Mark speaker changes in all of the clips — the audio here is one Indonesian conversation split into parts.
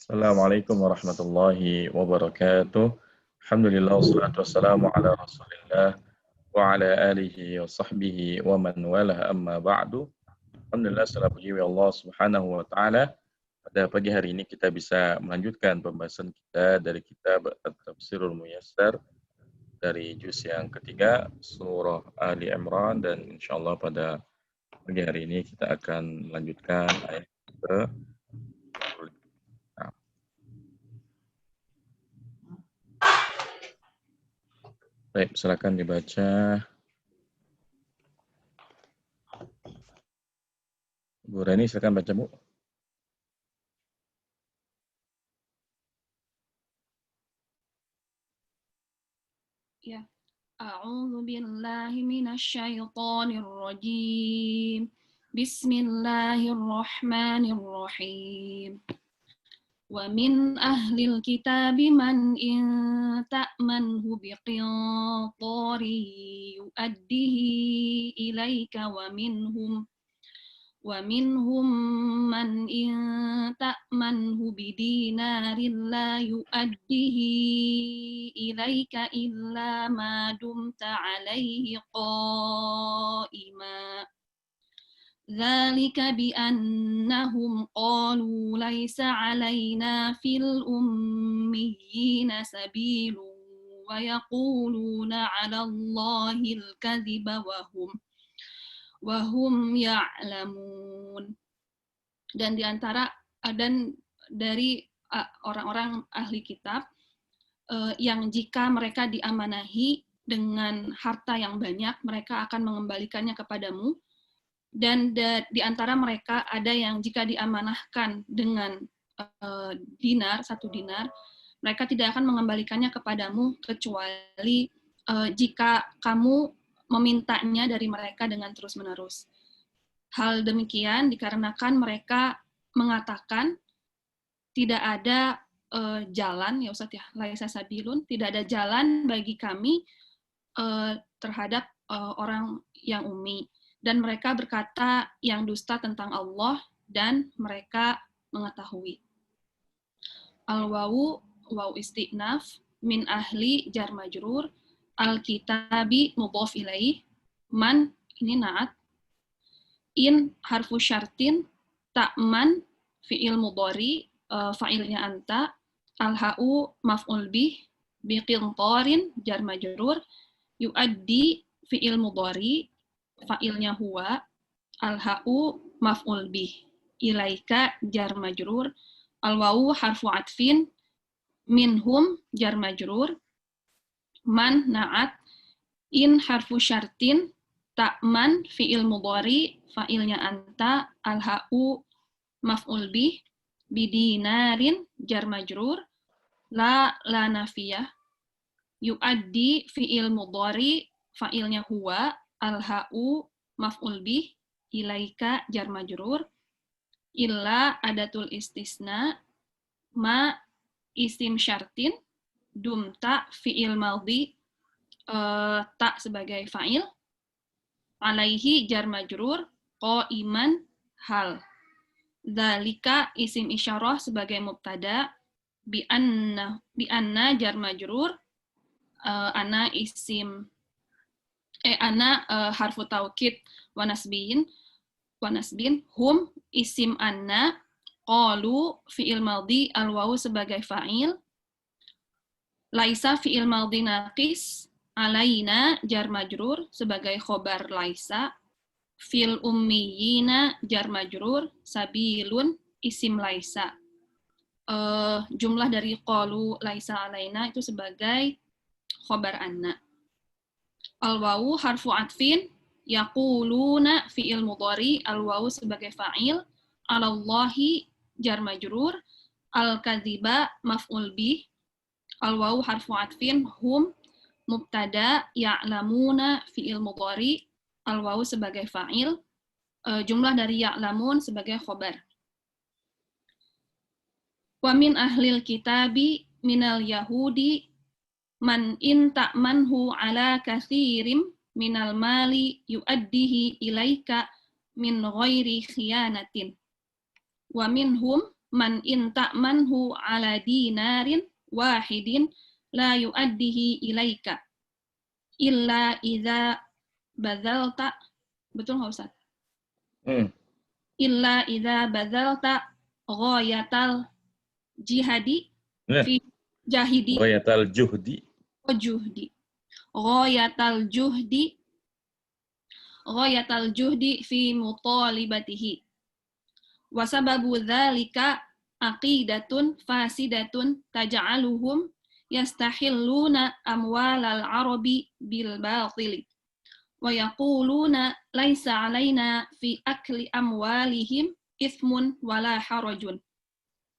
Speaker 1: Assalamualaikum warahmatullahi wabarakatuh. Alhamdulillah wassalatu wassalamu ala Rasulillah wa ala alihi wa sahbihi wa man walah amma ba'du. Alhamdulillah segala puji bagi Allah Subhanahu wa taala. Pada pagi hari ini kita bisa melanjutkan pembahasan kita dari kitab At-Tafsirul Muyassar dari juz yang ketiga surah Ali Imran, dan insyaallah pada pagi hari ini kita akan melanjutkan ayat ke. Baik, silakan dibaca. Bu Reni, silakan baca, Bu.
Speaker 2: Ya. A'udzu billahi minasyaitonir rajim. Bismillahirrahmanirrahim. Wa min ahlil kitabi man in ta'manhu biqintari yu'addihi ilaika wa minhum man in ta'manhu bidinarin la yu'addihi ilaika illa ma dumta alaihi qa'ima. ذلك بأنهم قالوا ليس علينا في الأميين سبيل ويقولون على الله الكذب وهم يعلمون. Dan dari orang-orang ahli kitab yang jika mereka diamanahi dengan harta yang banyak, mereka akan mengembalikannya kepadamu. Dan di antara mereka ada yang jika diamanahkan dengan satu dinar, mereka tidak akan mengembalikannya kepadamu kecuali jika kamu memintanya dari mereka dengan terus-menerus. Hal demikian dikarenakan mereka mengatakan tidak ada jalan, ya Ustaz ya, laisa sabilun, tidak ada jalan bagi kami terhadap orang yang ummi. Dan mereka berkata yang dusta tentang Allah dan mereka mengetahui. Al-wawu waw istinaf, min ahli jar majrur, al-kitabi mudhaf ilaih, man ini naat, in harfu syartin, ta'man fi'il mudhari, fa'ilnya anta, al-ha'u maf'ul bih, biqintarin jar majrur, yu'addi fi'il mudhari, fa'ilnya huwa, al-ha'u maf'ul bih, ilaika jar majrur, al-wawu harfu atfin, minhum jar majrur, man na'at, in harfu syartin, ta'man fi'il mudhari, fa'ilnya anta, al-ha'u maf'ul bih, bidinarin jar majrur, la nafiyah, yu'addi fi'il mudhari, fa'ilnya huwa, al-ha'u maf'ul bih, ilaika jar majrur, illa adatul istisna, ma isim syartin, dumta fi'il madhi, ta sebagai fa'il, alaihi jar majrur, qa'iman hal. Dzalika isim isyarah sebagai mubtada, bi anna jar majrur, ana isim ana harfu taukid wa nasbin, hum isim anna, qalu fi'il madhi al-wawu sebagai fa'il, laisa fi'il madhi naqis, alaina jar majrur sebagai khobar laisa, fil ummiyina jar majrur, sabilun isim laisa. Jumlah dari qalu laisa alaina itu sebagai khobar anna. Al-wawu harfu atfin, yaquluna fi'il mudhari, al-wawu sebagai fa'il, alallahi jar majrur, al-kadziba maf'ul bih, al-wawu harfu atfin, hum mubtada, ya'lamuna fi'il mudhari, al-wawu sebagai fa'il, jumlah dari ya'lamun sebagai khobar. Wa min ahlil kitabi minal yahudi man in ta'manhu ala kathirim minal mali yu'addihi ilaika min ghairi khiyanatin. Wa minhum man in ta'manhu ala dinarin wahidin la yu'addihi ilaika illa idza badzalta, betul nggak Ustaz? Illa idza badzalta ghayatal jihadi
Speaker 1: Nah,
Speaker 2: fi jahidi
Speaker 1: ghayatal juhdi.
Speaker 2: juhdi ghayatal juhdi fi mutalibatihi wa sababu dzalika aqidatun fasidatun taj'aluhum yastahilluna amwalal arabi bil batili wa yaquluna laisa alaina fi akli amwalihim ithmun wala harajun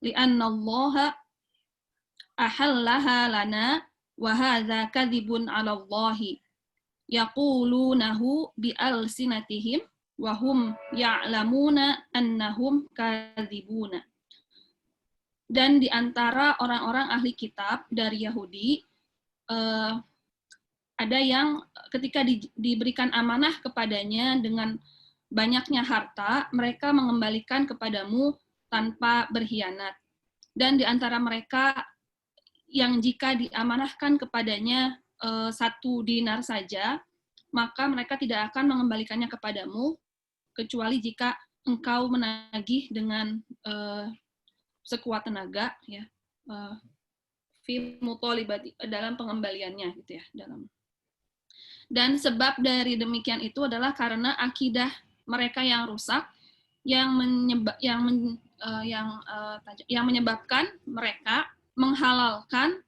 Speaker 2: li'anna allaha ahallaha lana wa hadza kadhibun 'ala allahi yaqulunahu bi alsinatihim wa hum ya'lamuna annahum kadzibuna. Dan di antara orang-orang ahli kitab dari Yahudi ada yang ketika diberikan amanah kepadanya dengan banyaknya harta, mereka mengembalikan kepadamu tanpa berkhianat. Dan di antara mereka yang jika diamanahkan kepadanya 1 dinar saja, maka mereka tidak akan mengembalikannya kepadamu, kecuali jika engkau menagih dengan sekuat tenaga, ya, fi mutalibati, dalam pengembaliannya, gitu ya, dalam. Dan sebab dari demikian itu adalah karena akidah mereka yang rusak, yang menyebabkan mereka menghalalkan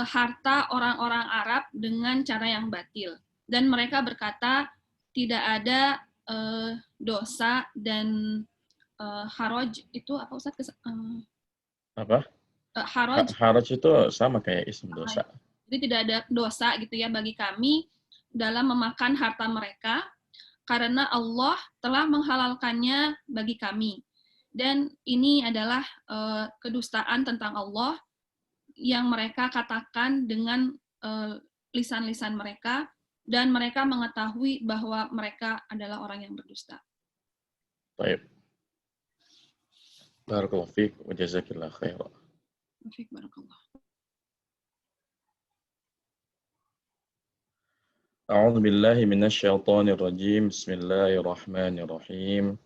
Speaker 2: harta orang-orang Arab dengan cara yang batil. Dan mereka berkata tidak ada dosa dan haraj itu apa Ustaz?
Speaker 1: Apa?
Speaker 2: Haraj
Speaker 1: itu sama kayak isim dosa.
Speaker 2: Jadi tidak ada dosa gitu ya bagi kami dalam memakan harta mereka karena Allah telah menghalalkannya bagi kami. Dan ini adalah kedustaan tentang Allah yang mereka katakan dengan lisan-lisan mereka, dan mereka mengetahui bahwa mereka adalah orang yang berdusta.
Speaker 1: Baik. Barakallahu fiik wa jazakillahu khairan.
Speaker 2: Fiik barakallah.
Speaker 1: A'udzu billahi minasyaitonir rajim. Bismillahirrahmanirrahim.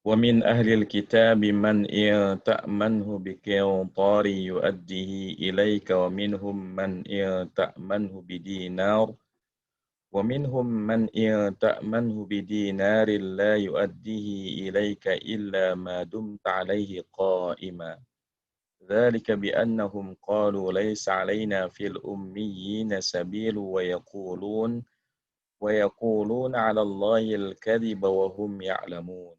Speaker 1: ومن أهل الكتاب من إن تأمنه بقنطار يؤديه إليك ومنهم من إن تأمنه بدينار لا يؤديه إليك إلا ما دمت عليه قائما ذلك بأنهم قالوا ليس علينا في الأميين سبيل ويقولون على الله الكذب وهم يعلمون.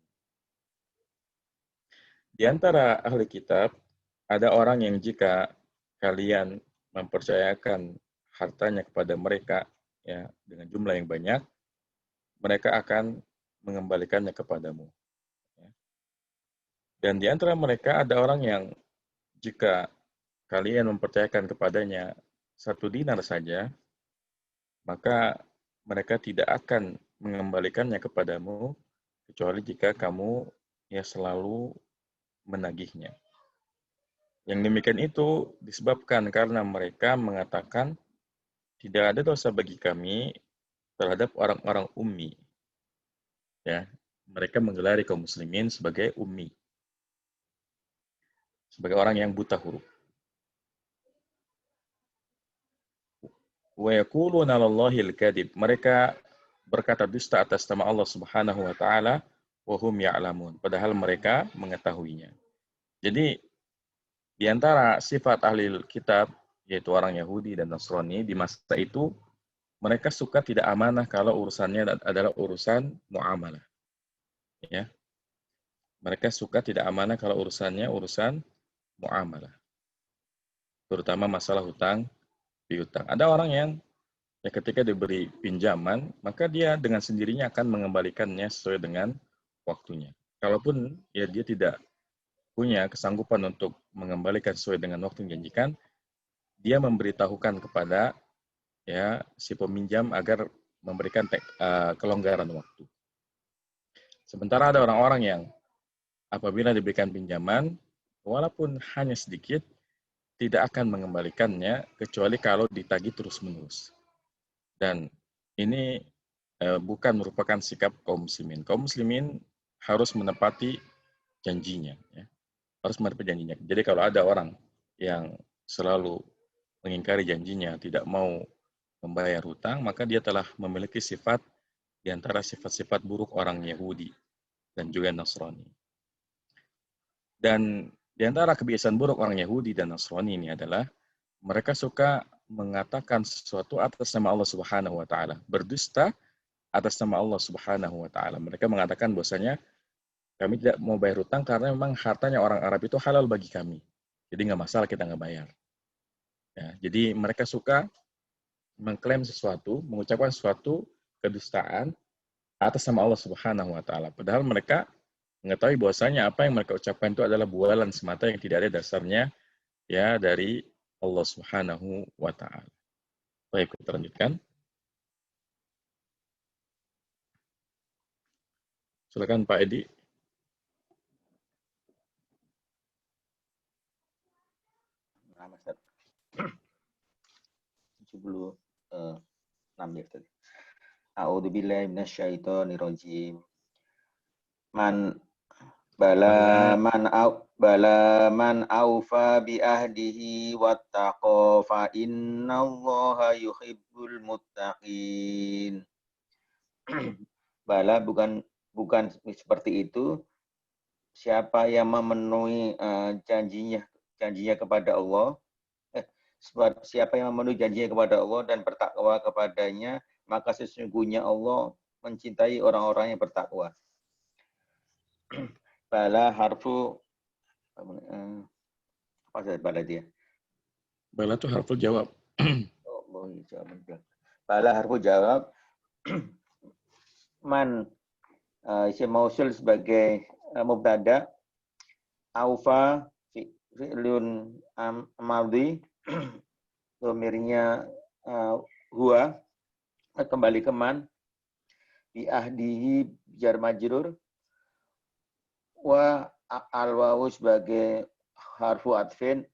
Speaker 1: Di antara ahli kitab, ada orang yang jika kalian mempercayakan hartanya kepada mereka, ya, dengan jumlah yang banyak, mereka akan mengembalikannya kepadamu. Ya. Dan di antara mereka ada orang yang jika kalian mempercayakan kepadanya 1 dinar saja, maka mereka tidak akan mengembalikannya kepadamu, kecuali jika kamu ya selalu menagihnya. Yang demikian itu disebabkan karena mereka mengatakan tidak ada dosa bagi kami terhadap orang-orang ummi. Ya, mereka menggelari kaum muslimin sebagai ummi, sebagai orang yang buta huruf. Wa yaquluna 'alallahi al-kadhib. Mereka berkata dusta atas nama Allah Subhanahu wa taala wa hum ya'lamun, padahal mereka mengetahuinya. Jadi di antara sifat ahli kitab, yaitu orang Yahudi dan Nasrani di masa itu, mereka suka tidak amanah kalau urusannya adalah urusan muamalah. Ya. Mereka suka tidak amanah kalau urusannya urusan muamalah. Terutama masalah hutang piutang. Ada orang yang ya ketika diberi pinjaman, maka dia dengan sendirinya akan mengembalikannya sesuai dengan waktunya. Kalaupun ya dia tidak punya kesanggupan untuk mengembalikan sesuai dengan waktu yang dijanjikan, dia memberitahukan kepada ya si peminjam agar memberikan kelonggaran waktu. Sementara ada orang-orang yang apabila diberikan pinjaman, walaupun hanya sedikit, tidak akan mengembalikannya kecuali kalau ditagih terus-menerus. Dan ini bukan merupakan sikap kaum muslimin. Kaum muslimin harus menepati janjinya. Ya. Harus menepati janjinya. Jadi kalau ada orang yang selalu mengingkari janjinya, tidak mau membayar hutang, maka dia telah memiliki sifat di antara sifat-sifat buruk orang Yahudi dan juga Nasrani. Dan di antara kebiasaan buruk orang Yahudi dan Nasrani ini adalah mereka suka mengatakan sesuatu atas nama Allah Subhanahu wa taala, berdusta atas nama Allah Subhanahu wa taala. Mereka mengatakan bahwasanya kami tidak mau bayar hutang karena memang hartanya orang Arab itu halal bagi kami. Jadi nggak masalah kita nggak bayar. Ya, jadi mereka suka mengklaim sesuatu, mengucapkan sesuatu kedustaan atas nama Allah Subhanahu wa taala. Padahal mereka mengetahui bahwasanya apa yang mereka ucapkan itu adalah bualan semata yang tidak ada dasarnya ya dari Allah Subhanahu wa taala. Baik, kita lanjutkan. Silakan Pak Edi.
Speaker 3: Nah, Mas. 76 ya tadi. A'udzubillahi minasyaitonirrajim. Man man aufa bi ahdihi wattaqa fa innallaha yuhibbul muttaqin. Bala bukan seperti itu. Siapa yang memenuhi janjinya kepada Allah, siapa yang memenuhi janjinya kepada Allah dan bertakwa kepadanya, maka sesungguhnya Allah mencintai orang-orang yang bertakwa. Bala harfu apa saja bala dia?
Speaker 1: Bala itu harfu jawab.
Speaker 3: Bala harfu jawab. Man isim mausul sebagai mubtada, aufa fi'lun madhi, dhamirnya huwa, kembali ke man, bi ahdihi jar majrur, wa al-wawu sebagai harfu atfin,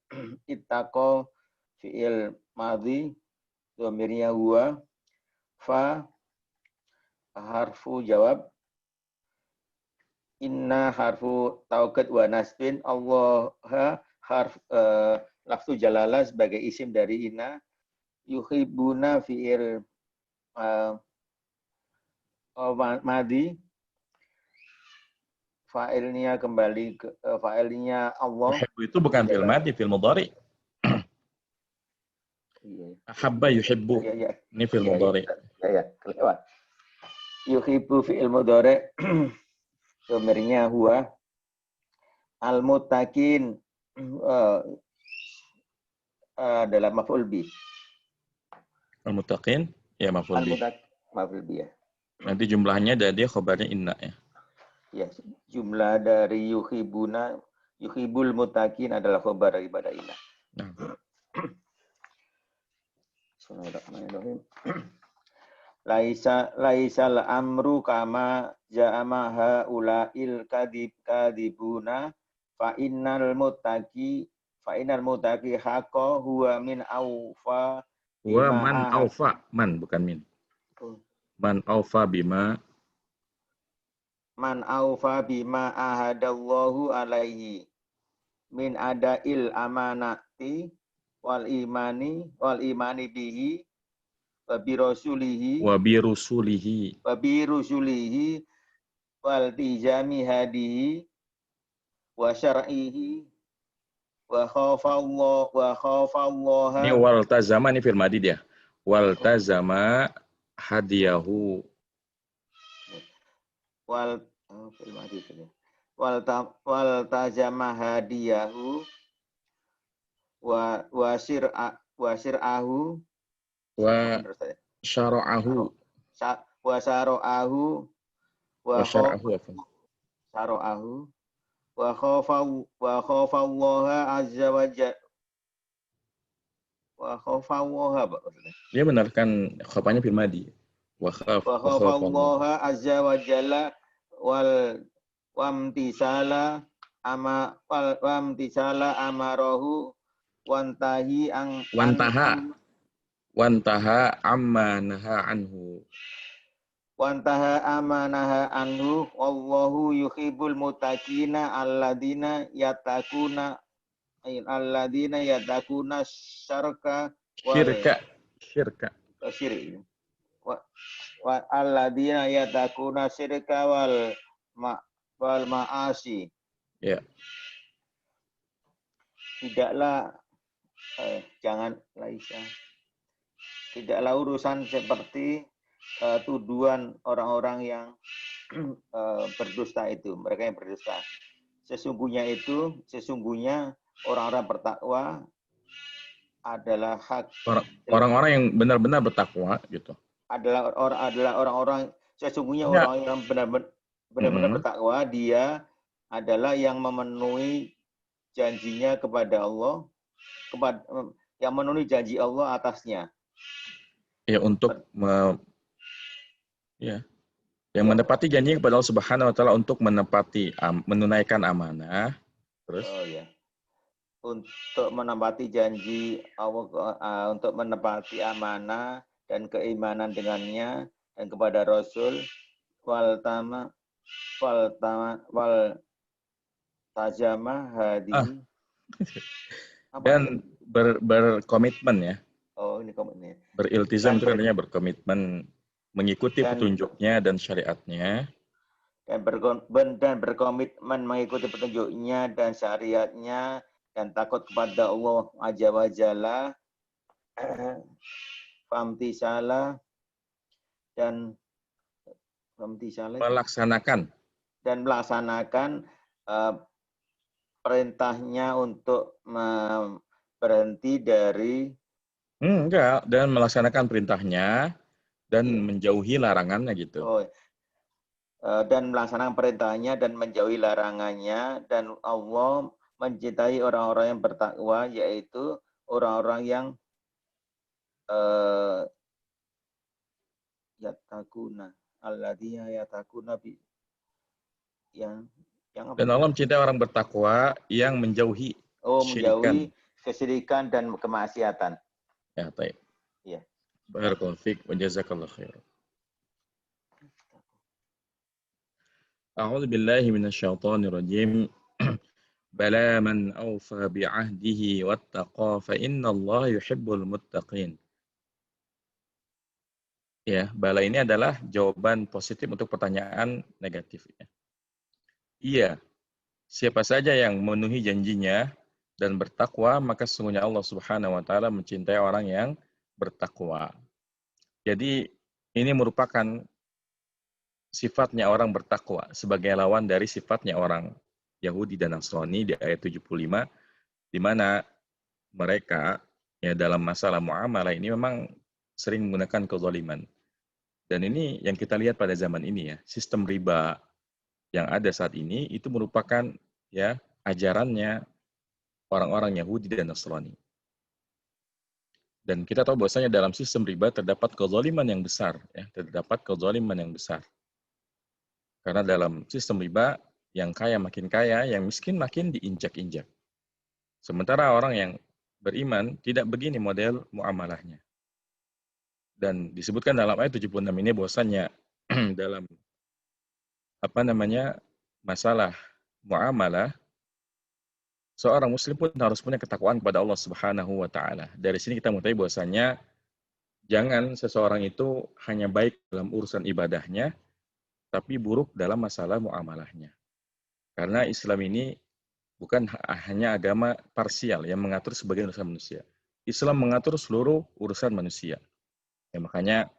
Speaker 3: ittaqa fi'il madhi, dhamirnya huwa, fa harfu jawab, inna harfu taukid wa nasbin, Allah harf lafzu jalalah sebagai isim dari inna, yuhibbuna fi'il madi, fa'ilnya kembali ke fa'ilnya Allah.
Speaker 1: Yuhibbu itu bukan fil madi, fil mudhari. Ahabba yuhibbu. Ini fil mudhari.
Speaker 3: Ya, kelewat. Yuhibbu fi'il mudhari, dhamirnya huwa, al-muttaqin adalah maf'ul bih.
Speaker 1: Al-muttaqin ya maf'ul bih.
Speaker 3: Maf'ul bih ya.
Speaker 1: Nanti jumlahnya dari khabarnya inna ya. Ya,
Speaker 3: jumlah dari yuhibul muttaqin adalah khabar daripada inna. Nah. Bismillahirrahmanirrahim. Laisal amru kama ja'ama haula'il kadibuna fa innal muttaqi haqqo huwa min aufa
Speaker 1: huwa man aufa, man bukan min. Man aufa bima ahadallahu alaihi min adail amanati wal imani bihi wa bi rusulihi wal tijami hadihi wa syar'ihi wa khafa Allah. Ini wal tazama, ini fil madi dia. Wal tazama hadiyahu.
Speaker 3: Wal tazama hadiyahu wa syir'ahu
Speaker 1: wa syara'ahu
Speaker 3: wa syara'ahu wa khafa Allah azza wa jalla. Wa khafa Allah.
Speaker 1: Dia benar kan khafanya fil madi. Wa khafa
Speaker 3: Allah azza wa jalla wal wamtisala wamtisala amarohu wantahi
Speaker 1: Wantaha amma naha anhu.
Speaker 3: wantaha amanaha anhu wallahu yuhibbul muttaqina alladzina yatakuna syarka
Speaker 1: Syirka.
Speaker 3: syirik wa alladzina yatakuna syirka wal ma'asi.
Speaker 1: Ya.
Speaker 3: Tidaklah tidaklah urusan seperti tuduhan orang-orang yang berdusta itu, mereka yang berdusta. Sesungguhnya orang-orang bertakwa adalah hak
Speaker 1: orang-orang yang benar-benar bertakwa gitu.
Speaker 3: Adalah orang-orang sesungguhnya orang yang benar-benar bertakwa, dia adalah yang memenuhi janjinya kepada Allah, yang memenuhi janji Allah atasnya.
Speaker 1: Ya, untuk yang menepati janji kepada Allah Subhanahu wa taala untuk menunaikan amanah. Terus
Speaker 3: untuk menepati janji Allah, untuk menepati amanah dan keimanan dengannya dan kepada Rasul wal tajama hadi
Speaker 1: dan berkomitmen ya.
Speaker 3: Oh, ini komitmen.
Speaker 1: Beriltizam itu artinya berkomitmen mengikuti petunjuknya dan syariatnya.
Speaker 3: Dan berkomitmen mengikuti petunjuknya dan syariatnya dan takut kepada Allah Azza wa Jalla. Famtisala dan melaksanakan perintahnya untuk berhenti dari
Speaker 1: dan melaksanakan perintahnya dan menjauhi larangannya gitu.
Speaker 3: Dan melaksanakan perintahnya dan menjauhi larangannya, dan Allah mencintai orang-orang yang bertakwa, yaitu orang-orang yang yatakuna alladzina yatakuna bi yang apa?
Speaker 1: Dan Allah mencintai orang bertakwa yang menjauhi
Speaker 3: menjauhi kesyirikan dan kemaksiatan.
Speaker 1: Ya, baik.
Speaker 3: Iya.
Speaker 1: Barakallahu fiik wa jazakallahu khair. A'udzu billahi minasyaitonir rajim. Bala man awfa bi'ahdihi wattaqa fa innallaha yuhibbul muttaqin. Ya, bala ini adalah jawaban positif untuk pertanyaan negatif. Iya, siapa saja yang memenuhi janjinya dan bertakwa, maka sesungguhnya Allah Subhanahu wa taala mencintai orang yang bertakwa. Jadi ini merupakan sifatnya orang bertakwa sebagai lawan dari sifatnya orang Yahudi dan Nasrani di ayat 75, di mana mereka dalam masalah muamalah ini memang sering menggunakan kezaliman. Dan ini yang kita lihat pada zaman ini ya, sistem riba yang ada saat ini itu merupakan ajarannya orang-orang Yahudi dan Nasrani. Dan kita tahu bahwasanya dalam sistem riba terdapat kezaliman yang besar, Karena dalam sistem riba yang kaya makin kaya, yang miskin makin diinjak-injak. Sementara orang yang beriman tidak begini model muamalahnya. Dan disebutkan dalam ayat 76 ini bahwasanya dalam masalah muamalah, seorang muslim pun harus punya ketakwaan kepada Allah Subhanahu wa taala. Dari sini kita mengetahui bahwasanya jangan seseorang itu hanya baik dalam urusan ibadahnya, tapi buruk dalam masalah muamalahnya. Karena Islam ini bukan hanya agama parsial yang mengatur sebagian urusan manusia. Islam mengatur seluruh urusan manusia. Makanya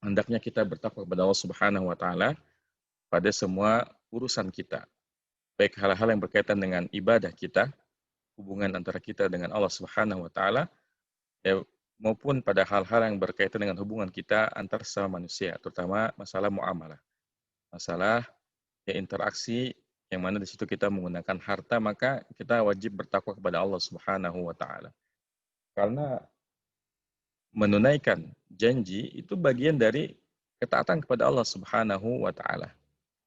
Speaker 1: hendaknya kita bertakwa kepada Allah Subhanahu wa taala pada semua urusan kita. Baik hal-hal yang berkaitan dengan ibadah kita, hubungan antara kita dengan Allah Subhanahu wa taala, maupun pada hal-hal yang berkaitan dengan hubungan kita antar sesama manusia, terutama masalah muamalah. Masalah interaksi yang mana di situ kita menggunakan harta, maka kita wajib bertakwa kepada Allah Subhanahu wa taala. Karena menunaikan janji itu bagian dari ketaatan kepada Allah Subhanahu wa taala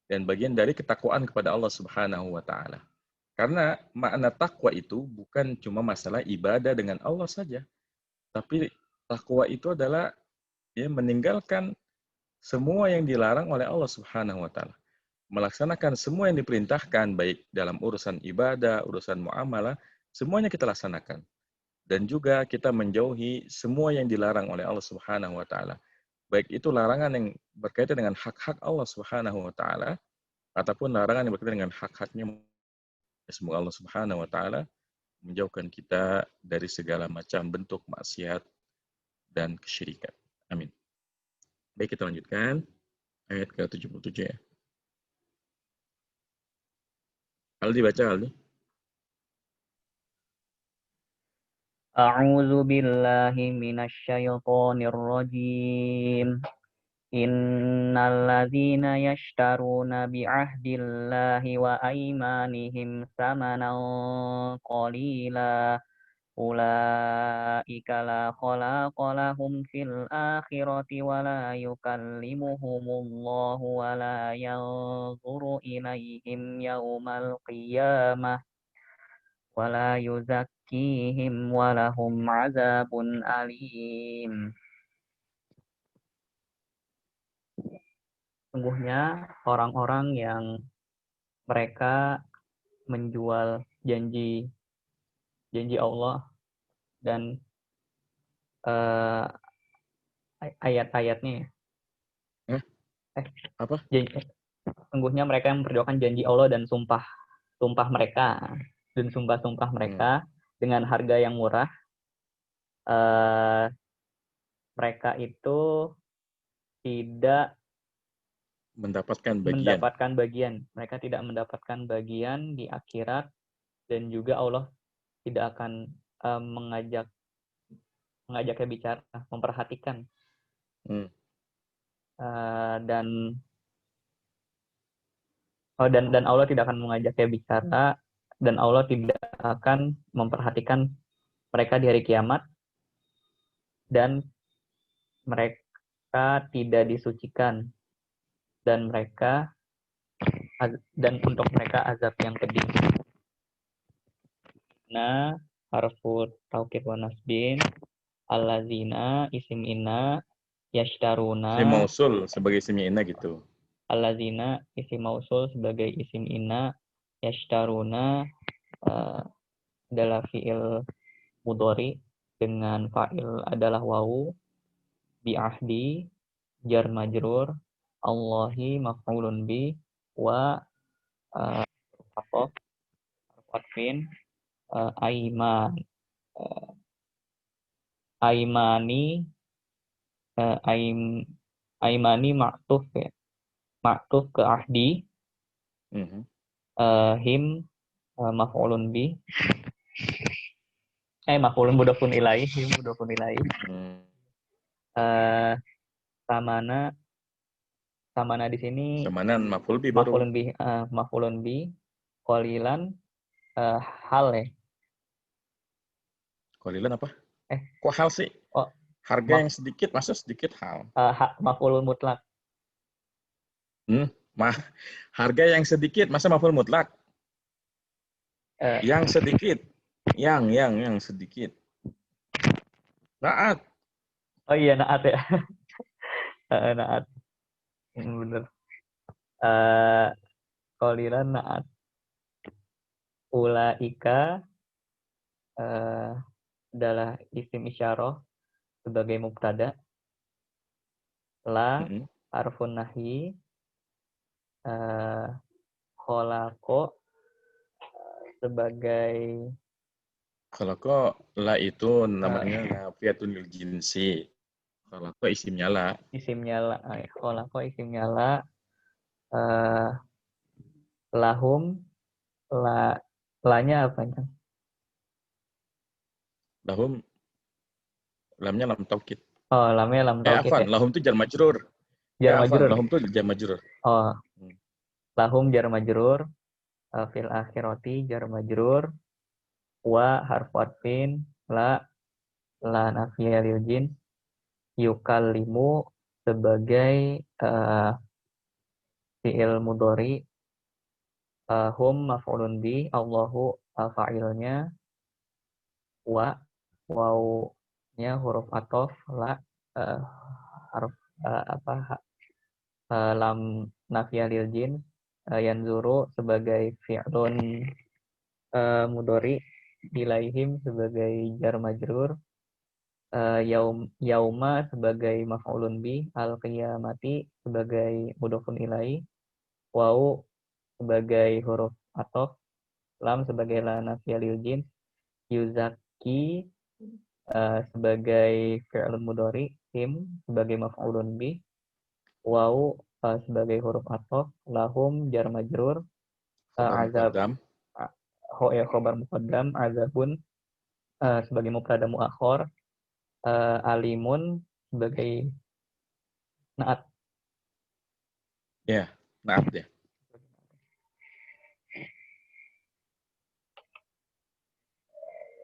Speaker 1: dan bagian dari ketakwaan kepada Allah Subhanahu wa taala. Karena makna takwa itu bukan cuma masalah ibadah dengan Allah saja, tapi takwa itu adalah ya meninggalkan semua yang dilarang oleh Allah Subhanahu wa taala. Melaksanakan semua yang diperintahkan baik dalam urusan ibadah, urusan muamalah, semuanya kita laksanakan. Dan juga kita menjauhi semua yang dilarang oleh Allah Subhanahu wa taala. Baik itu larangan yang berkaitan dengan hak-hak Allah Subhanahu wa taala ataupun larangan yang berkaitan dengan hak-haknya. Semoga Allah Subhanahu wa taala menjauhkan kita dari segala macam bentuk maksiat dan kesyirikan. Amin. Baik, kita lanjutkan ayat ke-77 ya. Aldi baca, Aldi.
Speaker 4: A'udzu billahi minasyaitonir rajim. Innal ladzina yashtaruna bi'ahdillahi wa aymanihim samanan qalila ulaika la khalaqa lahum fil akhirati wa la yukallimuhumullahu wa la yanzuru ilaihim yaumal qiyamah wa la yuzakkihim wa lahum azabun alim. Sungguhnya orang-orang yang mereka menjual janji Allah dan ayat-ayatnya.
Speaker 1: Apa?
Speaker 4: Sungguhnya mereka yang memperjuangkan janji Allah dan sumpah mereka dan sumpah mereka dengan harga yang murah. Mereka itu tidak mendapatkan bagian. Mereka tidak mendapatkan bagian di akhirat, dan juga Allah tidak akan mengajaknya bicara, memperhatikan. Dan Allah tidak akan mengajaknya bicara, dan Allah tidak akan memperhatikan mereka di hari kiamat, dan mereka tidak disucikan, dan untuk mereka azab yang pedih. Nah, harfu taukid wa nasbin, allazina isim inna yashtaruna.
Speaker 1: Isim mausul sebagai isim inna gitu.
Speaker 4: Allazina isim mausul sebagai isim inna, yashtaruna adalah fi'il mudhari dengan fa'il adalah wawu, bi'ahdi jar majrur, Allahi maf'ulun bi, wa fatfin aimani ma'tuf ya, ma'tuf ke ahdi. Him maf'ulun bi, maf'ulun mudhafun ilaih, him mudhafun ilaih. Samana di sini
Speaker 1: samanan maf'ul
Speaker 4: bi qalilan hal ya.
Speaker 1: Qalilan apa? Kok hal sih? Harga yang sedikit, masa sedikit hal?
Speaker 4: Maf'ul mutlak.
Speaker 1: Harga yang sedikit, masa maf'ul mutlak? Yang sedikit. Yang sedikit. Naat.
Speaker 4: Oh iya, naat ya. Naat. Bener. Qalilan naat. Ulaika adalah isim isyarah sebagai mubtada. La harfun nahi. Kholaqo sebagai
Speaker 1: la itu namanya nafiatun lil jinsi. Kholaqo isimnya la.
Speaker 4: Kholaqo isimnya la. Lahum lanya apanya?
Speaker 1: Lahum lamnya lam taukid.
Speaker 4: Oh, lamnya lam taukid.
Speaker 1: Lahum itu jar majrur. Lahum itu jar majrur.
Speaker 4: Oh. Lahum jar majrur, fil akhirati jar majrur, wa harfu atfin la nafiyah lil jins, yukallimu sebagai fi'il mudhari Hum maf'ulun bi, Allahu fa'ilnya, wawnya huruf athof, la harf lam nafiyah lil jins, yanzuru sebagai fi'lun mudhari, ilaihim sebagai jar majrur, yauma sebagai maf'ulun bi, al-qiyamati sebagai mudhofun ilaih, wau sebagai huruf athof, lam sebagai la nafiyah lil jins, yuzaki sebagai fi'lun mudhari, him sebagai maf'ulun bi, wau sebagai huruf athof, lahum jar majrur, azab khobar muqaddam, azabun sebagai mubtada muakhar, alimun sebagai naat.
Speaker 1: Ya, naat ya.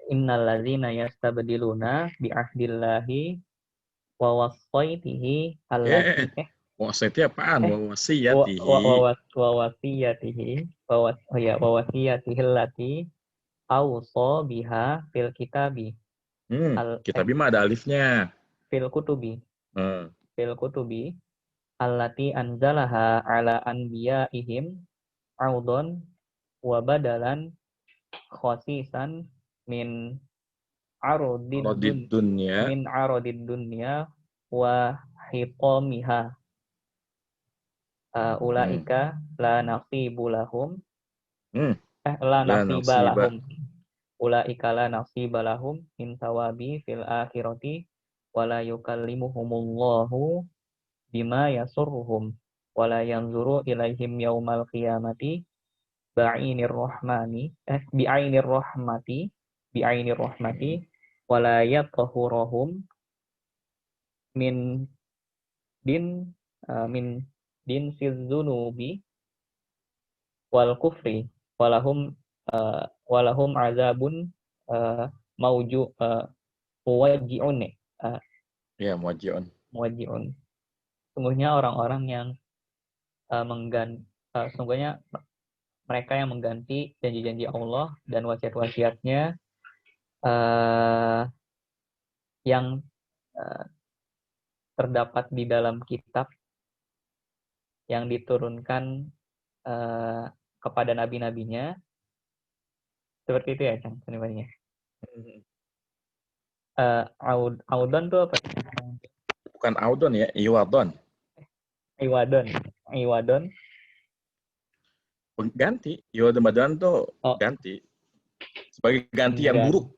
Speaker 4: Innal ladzina yastabdiluna bi ahdillahi wa wasaytihi allati
Speaker 1: Wasiyati apaan? Wasiyatihi.
Speaker 4: wa wasiyatihi allati awsa biha fil kitabi.
Speaker 1: Kitabi mah ada alifnya.
Speaker 4: Fil kutubi. Fil kutubi allati anzalaha ala anbiyaihim audon wa badalan khosisan min arodid dunya wa hiqamiha. Ulaika la nasibu lahum la nasiba lahum. Ulaika la nasiba lahum min sawabi fil akhirati wala yukallimuhumullahu bima yasurruhum wala yanzuru ilaihim yaumal qiyamati bi'ainir rahmati wala yatahhuruhum min sizzunubi wal kufri walahum azabun muwajji'un. Muwajji'un. Sungguhnya orang-orang yang sungguhnya mereka yang mengganti janji-janji Allah dan wasiat-wasiatnya yang terdapat di dalam kitab yang diturunkan kepada nabi-nabinya. Seperti itu ya, Cang, penimbangannya. Audon itu apa?
Speaker 1: Bukan audon ya, iwadon.
Speaker 4: Iwadon.
Speaker 1: Ganti. Iwadon tuh ganti. Sebagai ganti yang buruk.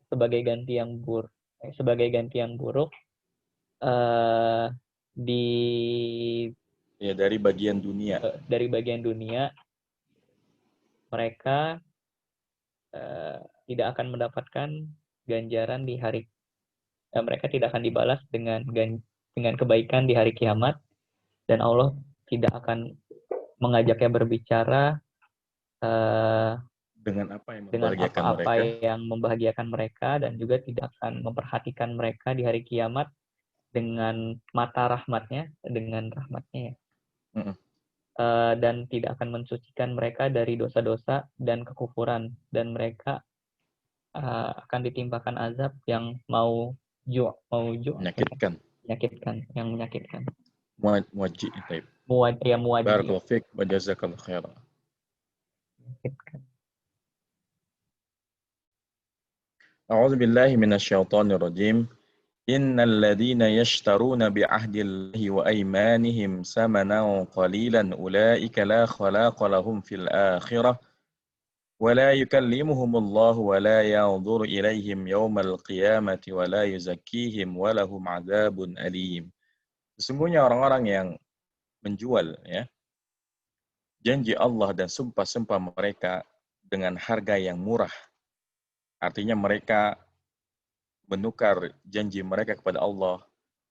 Speaker 4: Sebagai ganti yang buruk. Sebagai ganti yang buruk
Speaker 1: dari bagian dunia.
Speaker 4: Dari bagian dunia mereka tidak akan mendapatkan ganjaran di hari. Mereka tidak akan dibalas dengan kebaikan di hari kiamat, dan Allah tidak akan mengajaknya berbicara
Speaker 1: dengan apa yang
Speaker 4: membahagiakan mereka, dan juga tidak akan memperhatikan mereka di hari kiamat dengan mata rahmatnya, dengan rahmatnya ya. Dan tidak akan mensucikan mereka dari dosa-dosa dan kekufuran, dan mereka akan ditimpakan azab yang menyakitkan.
Speaker 1: Muwajji. Barakallahu fiik wa jazakallahu khairan. A'udzu billahi minasyaitonir rajim. Innal ladzina yashtaruna bi'ahdillahi wa aymanihim samanan qalilan ulaika la khalaqa lahum fil akhirah wa la yukallimuhumullahu wa la yanzuru ilaihim yaumal qiyamati wa la yuzakkihim wa lahum 'adzabun alim. Sesungguhnya orang-orang yang menjual ya janji Allah dan sumpah-sumpah mereka dengan harga yang murah. Artinya mereka menukar janji mereka kepada Allah,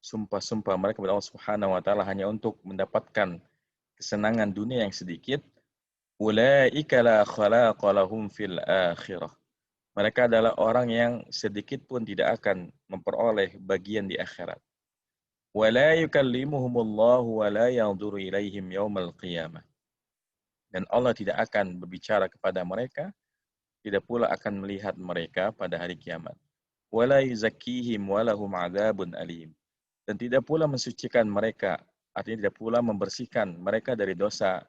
Speaker 1: sumpah-sumpah mereka kepada Allah Subhanahu wa taala hanya untuk mendapatkan kesenangan dunia yang sedikit. Ulaika la khalaqa lahum fil akhirah. Mereka adalah orang yang sedikit pun tidak akan memperoleh bagian di akhirat. Wa la yukallimuhumullahu wa la yanzuru ilaihim yaumal qiyamah. dan Allah tidak akan berbicara kepada mereka, tidak pula akan melihat mereka pada hari kiamat. Wala yuzakkihim walahum adzabun alim. Dan tidak pula mensucikan mereka, artinya tidak pula membersihkan mereka dari dosa,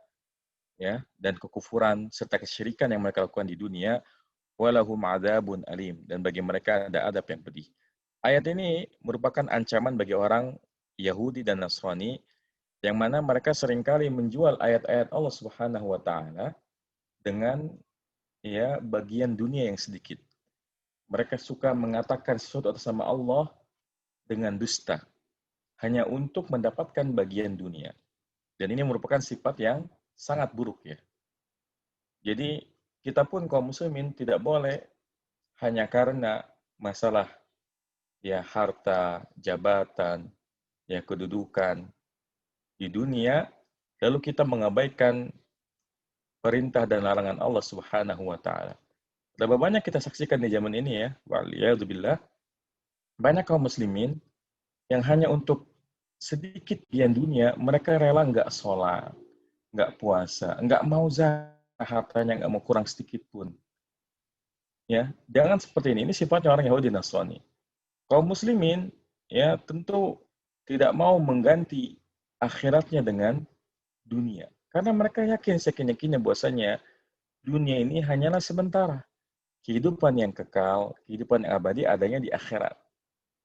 Speaker 1: ya, dan kekufuran serta kesyirikan yang mereka lakukan di dunia. Walahum adzabun alim, dan bagi mereka ada adab yang pedih. Ayat ini merupakan ancaman bagi orang Yahudi dan Nasrani yang mana mereka seringkali menjual ayat-ayat Allah Subhanahu wa taala dengan ya bagian dunia yang sedikit. Mereka suka mengatakan sesuatu atas nama Allah dengan dusta hanya untuk mendapatkan bagian dunia. Dan ini merupakan sifat yang sangat buruk ya. Jadi kita pun kaum muslimin tidak boleh hanya karena masalah ya harta, jabatan, ya kedudukan di dunia lalu kita mengabaikan perintah dan larangan Allah Subhanahu wa taala. Berapa banyak kita saksikan di zaman ini ya, waliyadzubillah, banyak kaum muslimin yang hanya untuk sedikit bagian dunia, mereka rela nggak sholat, nggak puasa, nggak mau zakat, hartanya nggak mau kurang sedikit pun. Ya, jangan seperti ini sifatnya orang Yahudi dan Nasrani. Kaum muslimin ya tentu tidak mau mengganti akhiratnya dengan dunia. Karena mereka yakin seyakin-yakinnya bahwasanya dunia ini hanyalah sementara. Kehidupan yang kekal, kehidupan yang abadi adanya di akhirat.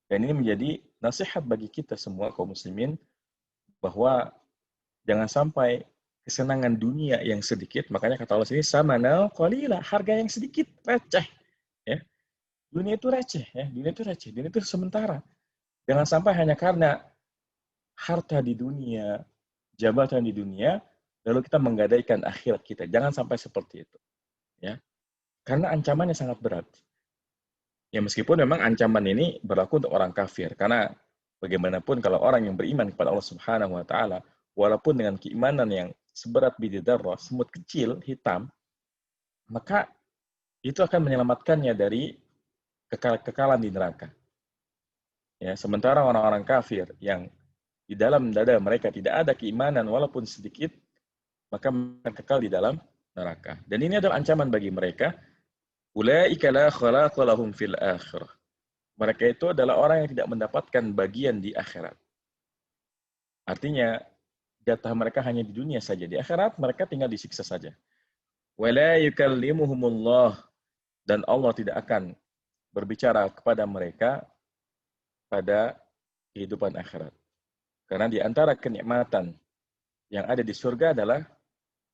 Speaker 1: Dan ini menjadi nasihat bagi kita semua kaum muslimin bahwa jangan sampai kesenangan dunia yang sedikit, makanya kata Allah sini samanal qalila, harga yang sedikit, receh. Ya. Dunia itu receh, ya. Dunia itu sementara. Jangan sampai hanya karena harta di dunia, jabatan di dunia, lalu kita menggadaikan akhirat kita. Jangan sampai seperti itu. Ya. Karena ancamannya sangat berat. Ya meskipun memang ancaman ini berlaku untuk orang kafir. Karena bagaimanapun kalau orang yang beriman kepada Allah Subhanahu wa taala, walaupun dengan keimanan yang seberat biji dzarrah, semut kecil hitam, maka itu akan menyelamatkannya dari kekalahan di neraka. Ya, sementara orang-orang kafir yang di dalam dada mereka tidak ada keimanan walaupun sedikit, maka mereka kekal di dalam neraka. Dan ini adalah ancaman bagi mereka. Ulaika la khalaqa lahum fil akhirah. Mereka itu adalah orang yang tidak mendapatkan bagian di akhirat. Artinya, jatah mereka hanya di dunia saja. Di akhirat, mereka tinggal disiksa saja. Wala yukallimuhumullah. Dan Allah tidak akan berbicara kepada mereka pada kehidupan akhirat. Karena di antara kenikmatan yang ada di surga adalah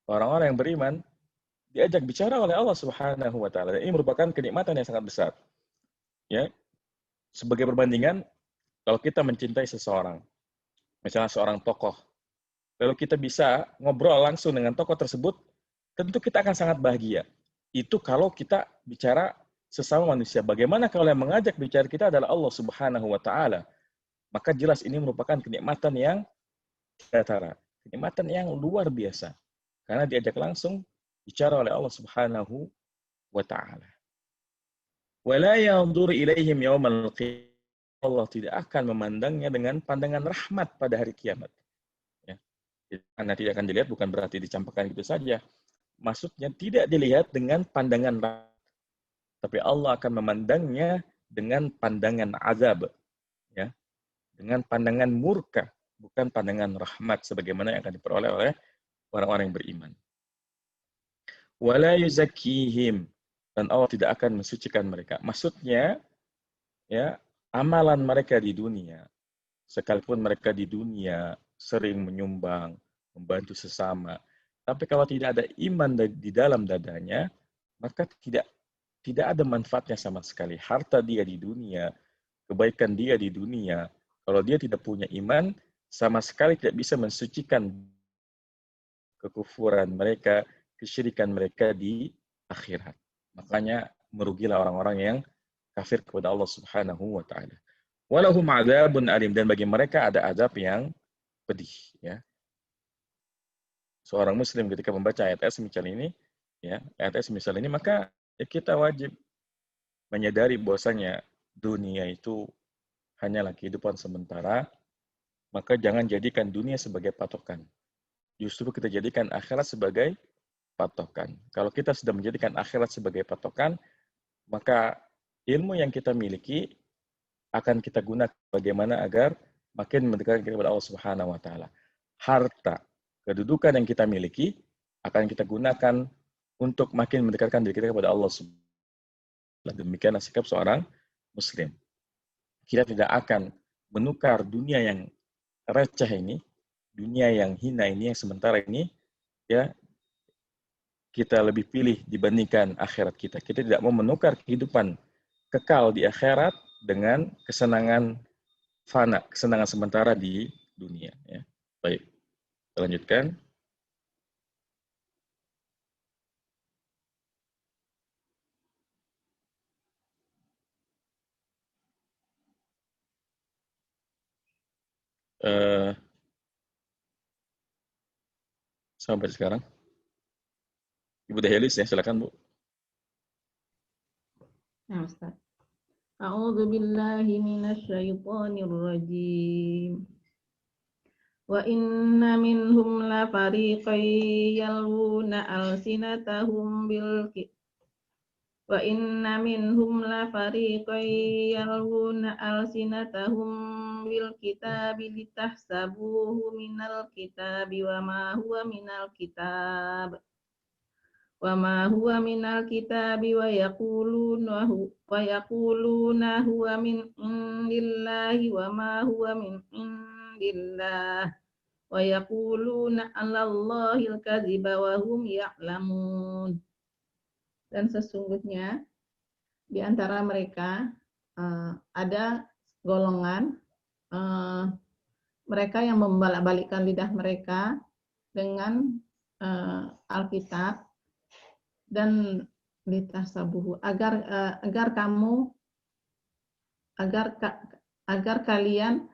Speaker 1: orang-orang yang beriman diajak bicara oleh Allah Subhanahu wa taala. Ini merupakan kenikmatan yang sangat besar. Ya. Sebagai perbandingan, kalau kita mencintai seseorang, misalnya seorang tokoh, lalu kita bisa ngobrol langsung dengan tokoh tersebut, tentu kita akan sangat bahagia. Itu kalau kita bicara sesama manusia. Bagaimana kalau yang mengajak bicara kita adalah Allah Subhanahu wa taala? Maka jelas ini merupakan kenikmatan yang datara, kenikmatan yang luar biasa. Karena diajak langsung bicara oleh Allah Subhanahu wa taala. Wala yanzur ilaihim yaumal qiyamah. Allah tidak akan memandangnya dengan pandangan rahmat pada hari kiamat. Ya. Karena tidak akan dilihat bukan berarti dicampakkan gitu saja. Maksudnya tidak dilihat dengan pandangan rahmat. Tapi Allah akan memandangnya dengan pandangan azab. Ya. Dengan pandangan murka. Bukan pandangan rahmat sebagaimana yang akan diperoleh oleh orang-orang yang beriman. Wala yuzakkihim. Dan Allah tidak akan mensucikan mereka. Maksudnya, ya, amalan mereka di dunia, sekalipun mereka di dunia sering menyumbang, membantu sesama, tapi kalau tidak ada iman di dalam dadanya, maka tidak ada manfaatnya sama sekali. Harta dia di dunia, kebaikan dia di dunia, kalau dia tidak punya iman, sama sekali tidak bisa mensucikan kekufuran mereka, kesyirikan mereka di akhirat. Makanya merugilah orang-orang yang kafir kepada Allah Subhanahu wa taala. Walahum adzabun alim, dan bagi mereka ada azab yang pedih, ya. Seorang muslim ketika membaca ayat semacam ini, ya, ayat semacam ini, maka ya kita wajib menyadari bahwasanya dunia itu hanyalah kehidupan sementara, maka jangan jadikan dunia sebagai patokan. Justru kita jadikan akhirat sebagai patokan. Kalau kita sudah menjadikan akhirat sebagai patokan, maka ilmu yang kita miliki akan kita gunakan bagaimana agar makin mendekatkan kita kepada Allah Subhanahu wa taala. Harta, kedudukan yang kita miliki akan kita gunakan untuk makin mendekatkan diri kita kepada Allah Subhanahu wa taala. Demikianlah sikap seorang muslim. Kita tidak akan menukar dunia yang receh ini, dunia yang hina ini, yang sementara ini, ya, kita lebih pilih dibandingkan akhirat kita. Kita tidak mau menukar kehidupan kekal di akhirat dengan kesenangan fana, kesenangan sementara di dunia. Ya. Baik, kita lanjutkan. Sampai sekarang. Ibu Dahelis ya, silakan Bu.
Speaker 5: Nah, Ustaz. A'udzu billahi minasyaitonir rajim. Wa inna minhum la fariqan yalwuna alsinatahum bil Wa inna minhum la fariqan yalwuna alsinatahum bil kitabi litahsabuhu minal kitabi wa ma huwa minal kitab. Wa ma huwa minal kitabi wa yaquluna huwa min indillahi wa ma huwa min indillah wa yaquluna 'alallahil kadziba wa hum ya'lamun. Dan sesungguhnya di antara mereka ada golongan mereka yang membolak-balikkan lidah mereka dengan Alkitab dan litasabuhu agar kalian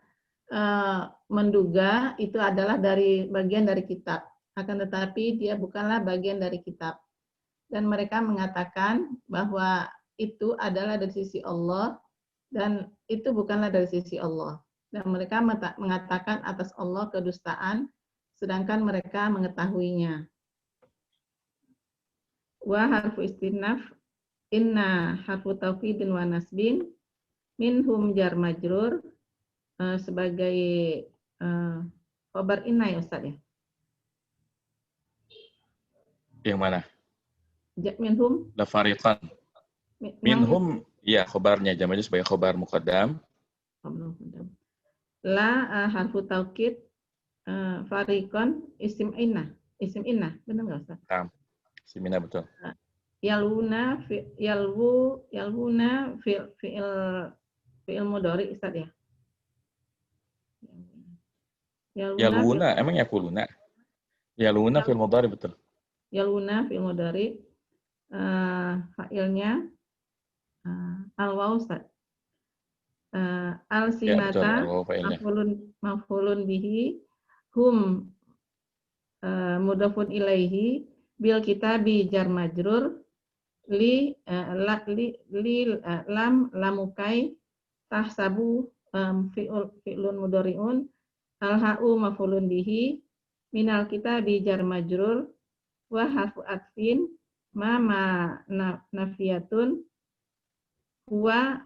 Speaker 5: menduga itu adalah bagian dari kitab, akan tetapi dia bukanlah bagian dari kitab. Dan mereka mengatakan bahwa itu adalah dari sisi Allah dan itu bukanlah dari sisi Allah. Dan mereka mengatakan atas Allah kedustaan sedangkan mereka mengetahuinya. Wa harfu istinaf inna harfu taukidin wa nasbin minhum jar majrur sebagai khabar inna ya Ustaz ya.
Speaker 1: Yang mana?
Speaker 5: Minhum
Speaker 1: La fariqan. Minhum ya khabarnya jamaknya sebagai khabar muqaddam.
Speaker 5: La harfu taukid fariqan isim inna benar enggak Ustaz?
Speaker 1: Simina betul.
Speaker 5: Yalwuna fi'il mudhari Ustaz ya.
Speaker 1: Yalwuna emang yakuluna. Yalwuna fi'il mudhari betul.
Speaker 5: Yalwuna fi'il mudhari fa'ilnya al-waw Ustaz. Al-sinata maf'ulun bihi hum mudhafun ilaihi bil kitabi jar majrur lam lamukai tahsabu fi'lun mudhari'un al-ha'u maf'ulun bihi minal kitabi jar majrur wa harfu atfin ma nafiyatun huwa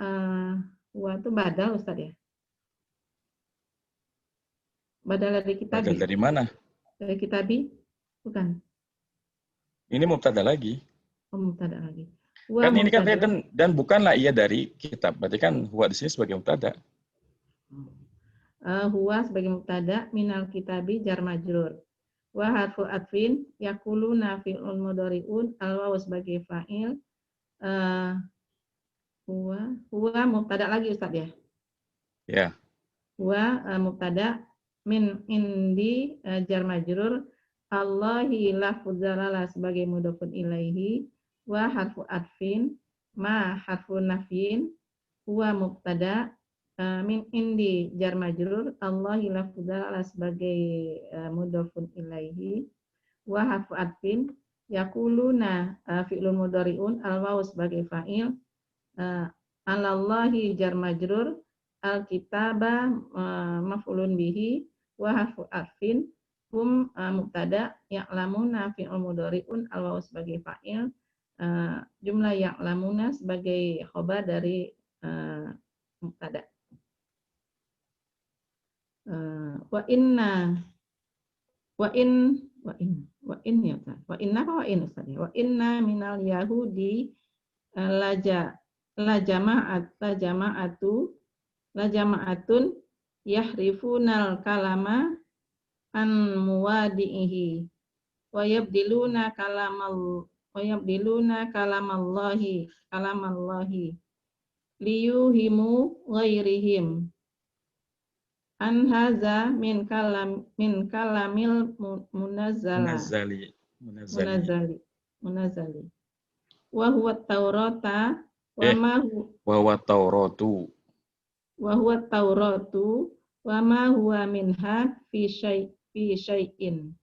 Speaker 5: itu badal Ustaz ya. Badal dari kitabi.
Speaker 1: Badal dari mana?
Speaker 5: Dari kitabi? Bukan.
Speaker 1: Ini mubtada lagi.
Speaker 5: Oh, mubtada lagi.
Speaker 1: Kan ini kan dan bukanlah ia dari kitab. Berarti kan huwa di sini sebagai mubtada.
Speaker 5: Huwa sebagai mubtada minal kitabi jar majrur. Wa harfu atfin yaquluna fi'ul mudhari'un al-wawu sebagai fa'il. Huwa mubtada lagi Ustaz ya?
Speaker 1: Ya.
Speaker 5: Huwa mubtada min indi jar majrur Allahi lafzalala sebagai mudhafun ilaihi wa harfu atfin ma harfu nafyin huwa mubtada min indi jar majrur Allahi lafzalala sebagai mudhafun ilaihi wa harfu atfin yaquluna fi'lun mudhari'un al-wawu sebagai fa'il alallahi jar majrur al-kitaba maf'ulun bihi wa harfu atfin hum mubtada, ya'lamuna fi'il mudhari'un, al-wawu sebagai fa'il, jumlah ya'lamuna sebagai khabar dari mubtada. Wa inna wa in ya Ustaz. Wa inna apa wa in Ustaz? Wa inna minal yahudi la jama'atun yahrifunal kalama an muwadihi wa yabdiluna kalamallahi liyuhimu ghairihim an haza min kalamil
Speaker 1: Munazzali.
Speaker 5: munazzali wa huwa taurata wa
Speaker 1: Wa Tauratu.
Speaker 5: wa ma huwa minha fi syai'in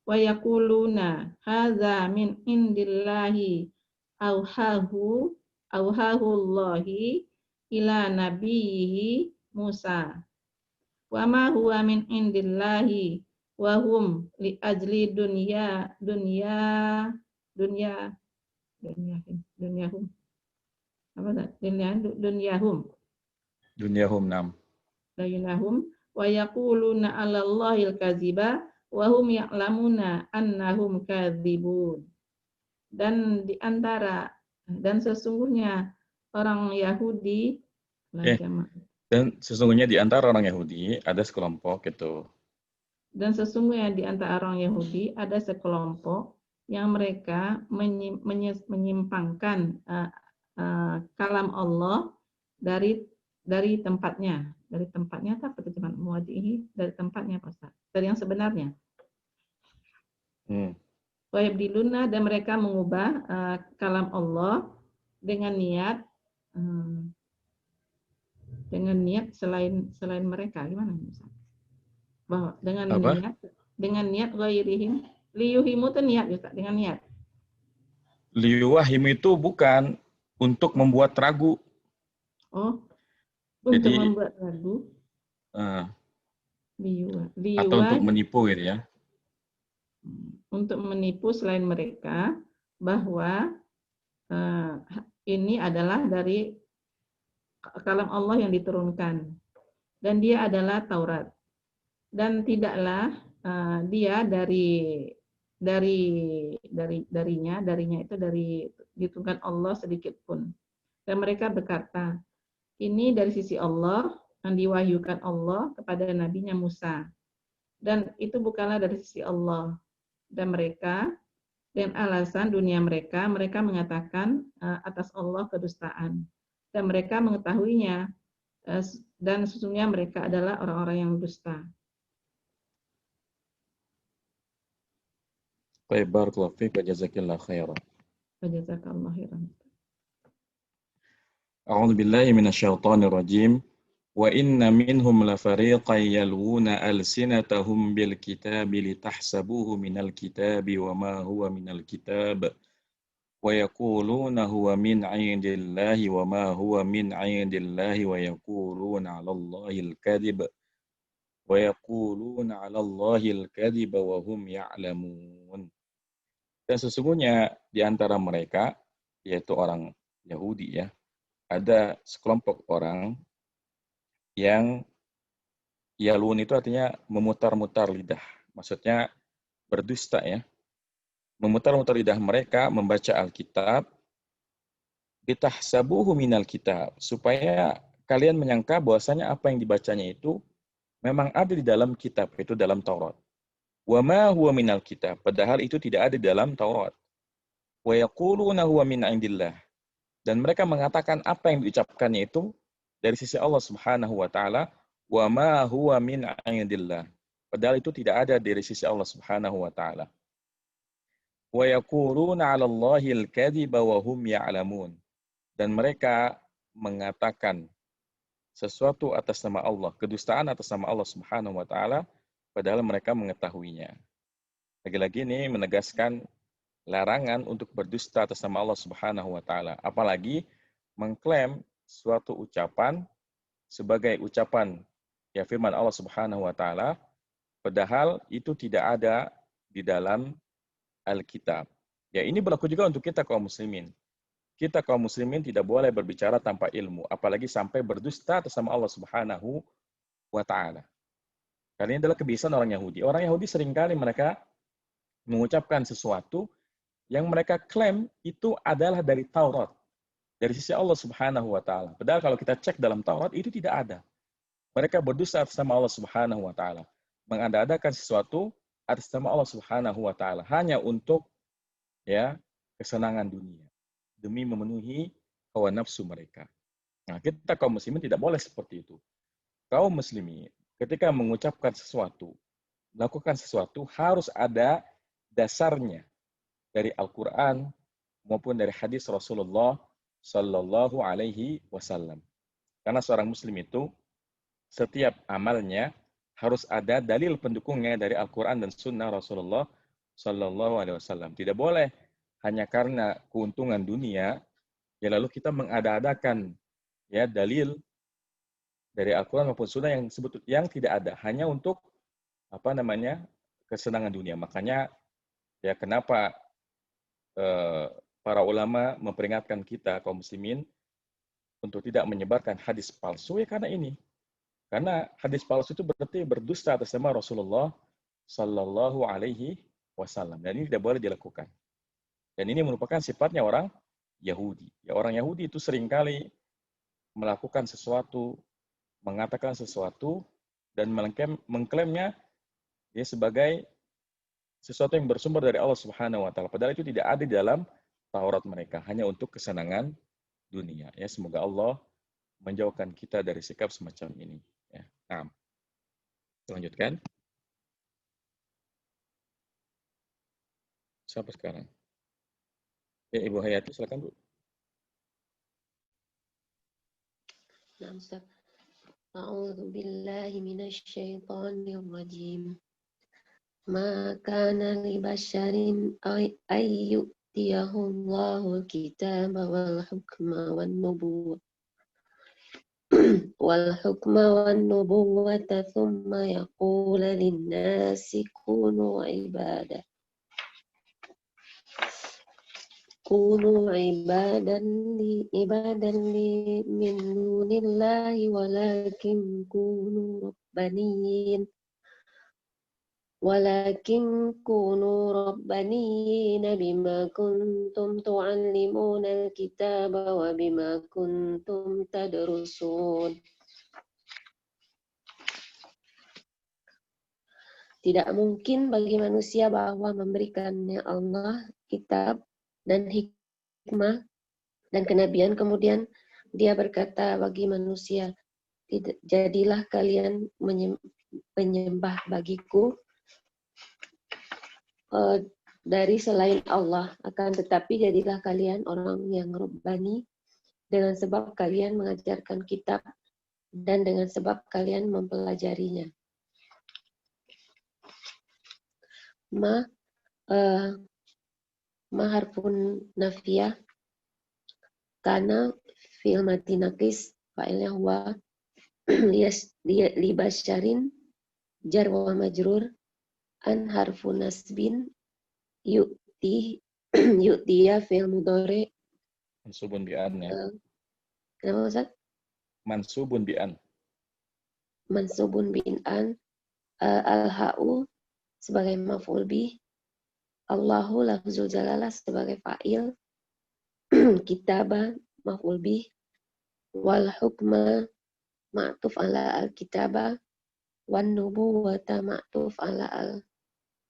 Speaker 5: wa yaquluna hadza min indillahi auhahu Allahi ila nabiyhi Musa wa ma huwa min indillahi wa hum li ajli dunyahum wa yaquluna 'alallahil kadziba wa hum ya'lamuna annahum kadzibun. Dan sesungguhnya orang Yahudi
Speaker 1: Dan sesungguhnya di antara orang Yahudi ada sekelompok itu.
Speaker 5: Dan sesungguhnya di antara orang Yahudi ada sekelompok yang mereka menyimpangkan kalam Allah dari tempatnya. Dari tempatnya apa terjemahan muwadihi? Dari tempatnya Pak Ustaz? Dari yang sebenarnya. Wa yabdiluna, dan mereka mengubah kalam Allah dengan niat selain mereka. Gimana Ustaz? Bahwa dengan niat ghairihim, liyuhimu itu niat Ustaz, dengan niat.
Speaker 1: Liyuwahim itu bukan untuk membuat ragu.
Speaker 5: Oh, untuk membuat ragu.
Speaker 1: Atau untuk menipu gitu ya.
Speaker 5: Untuk menipu selain mereka bahwa ini adalah dari kalam Allah yang diturunkan dan dia adalah Taurat, dan tidaklah dia darinya itu dari diturunkan Allah sedikit pun. Dan mereka berkata, ini dari sisi Allah yang diwahyukan Allah kepada nabinya Musa, dan itu bukanlah dari sisi Allah. Dan mereka, dengan alasan dunia mereka mengatakan atas Allah kedustaan, dan mereka mengetahuinya, dan sesungguhnya mereka adalah orang-orang yang dusta.
Speaker 1: Baik, barakallahu fiik wa jazakillahu khairan.
Speaker 5: Wa jazakallahu khairan.
Speaker 1: A'udzu billahi minasyaitonir rajim. Wa inna minhum lafariqan yalwuna alsinatahum bil kitabi litahsabuhu minal kitabi wa ma huwa minal kitab wa yaquluna huwa min 'indillahi wa ma huwa min 'indillahi wa yaquluna 'alallahil kadhib wa hum ya'lamun. Dan sesungguhnya di antara mereka, yaitu orang Yahudi ya, ada sekelompok orang yang yalun itu artinya memutar-mutar lidah. Maksudnya berdusta ya. Memutar-mutar lidah mereka membaca Alkitab, bitahsabuhu minal kitab, supaya kalian menyangka bahwasanya apa yang dibacanya itu memang ada di dalam kitab, itu dalam Taurat. Wa ma huwa minal kitab, padahal itu tidak ada di dalam Taurat. Wa yaquluna huwa min 'indillah. Dan mereka mengatakan apa yang diucapkannya itu dari sisi Allah Subhanahu wa taala, wa ma huwa min 'indillah. Padahal itu tidak ada dari sisi Allah Subhanahu wa taala. Wa yaquluna 'alallahil kadhiba wa hum ya'lamun. Dan mereka mengatakan sesuatu atas nama Allah, kedustaan atas nama Allah Subhanahu wa taala, padahal mereka mengetahuinya. Lagi-lagi ini menegaskan larangan untuk berdusta atas nama Allah Subhanahu wa taala, apalagi mengklaim suatu ucapan sebagai ucapan ya firman Allah Subhanahu wa taala, Padahal itu tidak ada di dalam Alkitab. Ya, ini berlaku juga untuk kita kaum muslimin. Kita kaum muslimin tidak boleh berbicara tanpa ilmu, apalagi sampai berdusta atas nama Allah Subhanahu wa taala. Karena ini adalah kebiasaan orang Yahudi. Orang Yahudi seringkali mereka mengucapkan sesuatu yang mereka klaim itu adalah dari Taurat, dari sisi Allah Subhanahu wa taala. Padahal kalau kita cek dalam Taurat itu tidak ada. Mereka berdusta atas nama Allah Subhanahu wa taala, mengada-adakan sesuatu atas nama Allah Subhanahu wa taala hanya untuk ya kesenangan dunia, demi memenuhi hawa nafsu mereka. Nah, kita kaum muslimin tidak boleh seperti itu. Kaum muslimin ketika mengucapkan sesuatu, melakukan sesuatu harus ada dasarnya dari Al-Qur'an maupun dari hadis Rasulullah Sallallahu Alaihi Wasallam. Karena seorang muslim itu setiap amalnya harus ada dalil pendukungnya dari Al-Quran dan Sunnah Rasulullah Sallallahu Alaihi Wasallam. Tidak boleh hanya karena keuntungan dunia, ya lalu kita mengada-adakan ya dalil dari Al-Quran maupun Sunnah yang tidak ada, hanya untuk kesenangan dunia. Makanya ya kenapa para ulama memperingatkan kita kaum muslimin untuk tidak menyebarkan hadis palsu ya karena ini. Karena hadis palsu itu berarti berdusta atas nama Rasulullah Sallallahu Alaihi Wasallam. Dan ini tidak boleh dilakukan. Dan ini merupakan sifatnya orang Yahudi. Ya, orang Yahudi itu seringkali melakukan sesuatu, mengatakan sesuatu, dan mengklaimnya ya sebagai sesuatu yang bersumber dari Allah Subhanahu Wa Taala. Padahal itu tidak ada di dalam Taurat mereka, hanya untuk kesenangan dunia. Ya, semoga Allah menjauhkan kita dari sikap semacam ini. Ya. Nah, lanjutkan. Siapa sekarang? Ya, Ibu Hayati, silakan Bu.
Speaker 6: Nah, Ustaz. A'udzu billahi minasy syaithanir rajim. Ma kana li basyarin ay yu'tiyahu Allahul kitaba wal hukma wan nubuwwah thumma yaqulu lin-nasi kunu ibadan li min dunillahi walakin kunu rabbaniyin bima kuntum tu'allimuna al-kitaba wa bima kuntum tadrusun. Tidak mungkin bagi manusia bahwa memberikannya Allah kitab dan hikmah dan kenabian, kemudian dia berkata bagi manusia, jadilah kalian penyembah bagiku dari selain Allah, akan tetapi jadilah kalian orang yang Rabbani dengan sebab kalian mengajarkan kitab dan dengan sebab kalian mempelajarinya. Ma harfun nafiyah kana fil mati naqis fa'ilnya huwa libasyarin jar wa majrur an harfun nasbin yu'tiya fil mudhari
Speaker 1: mansubun bi'an ya.
Speaker 6: Kenapa Ustaz?
Speaker 1: Mansubun bi'an.
Speaker 6: Mansubun bi'an al-ha'u sebagai maf'ul bih, Allahu lafzul jalalah sebagai fa'il, kitaba maf'ul bih, wal hukma ma'tuf ala al-kitaba, wan nubuwwata ma'tuf ala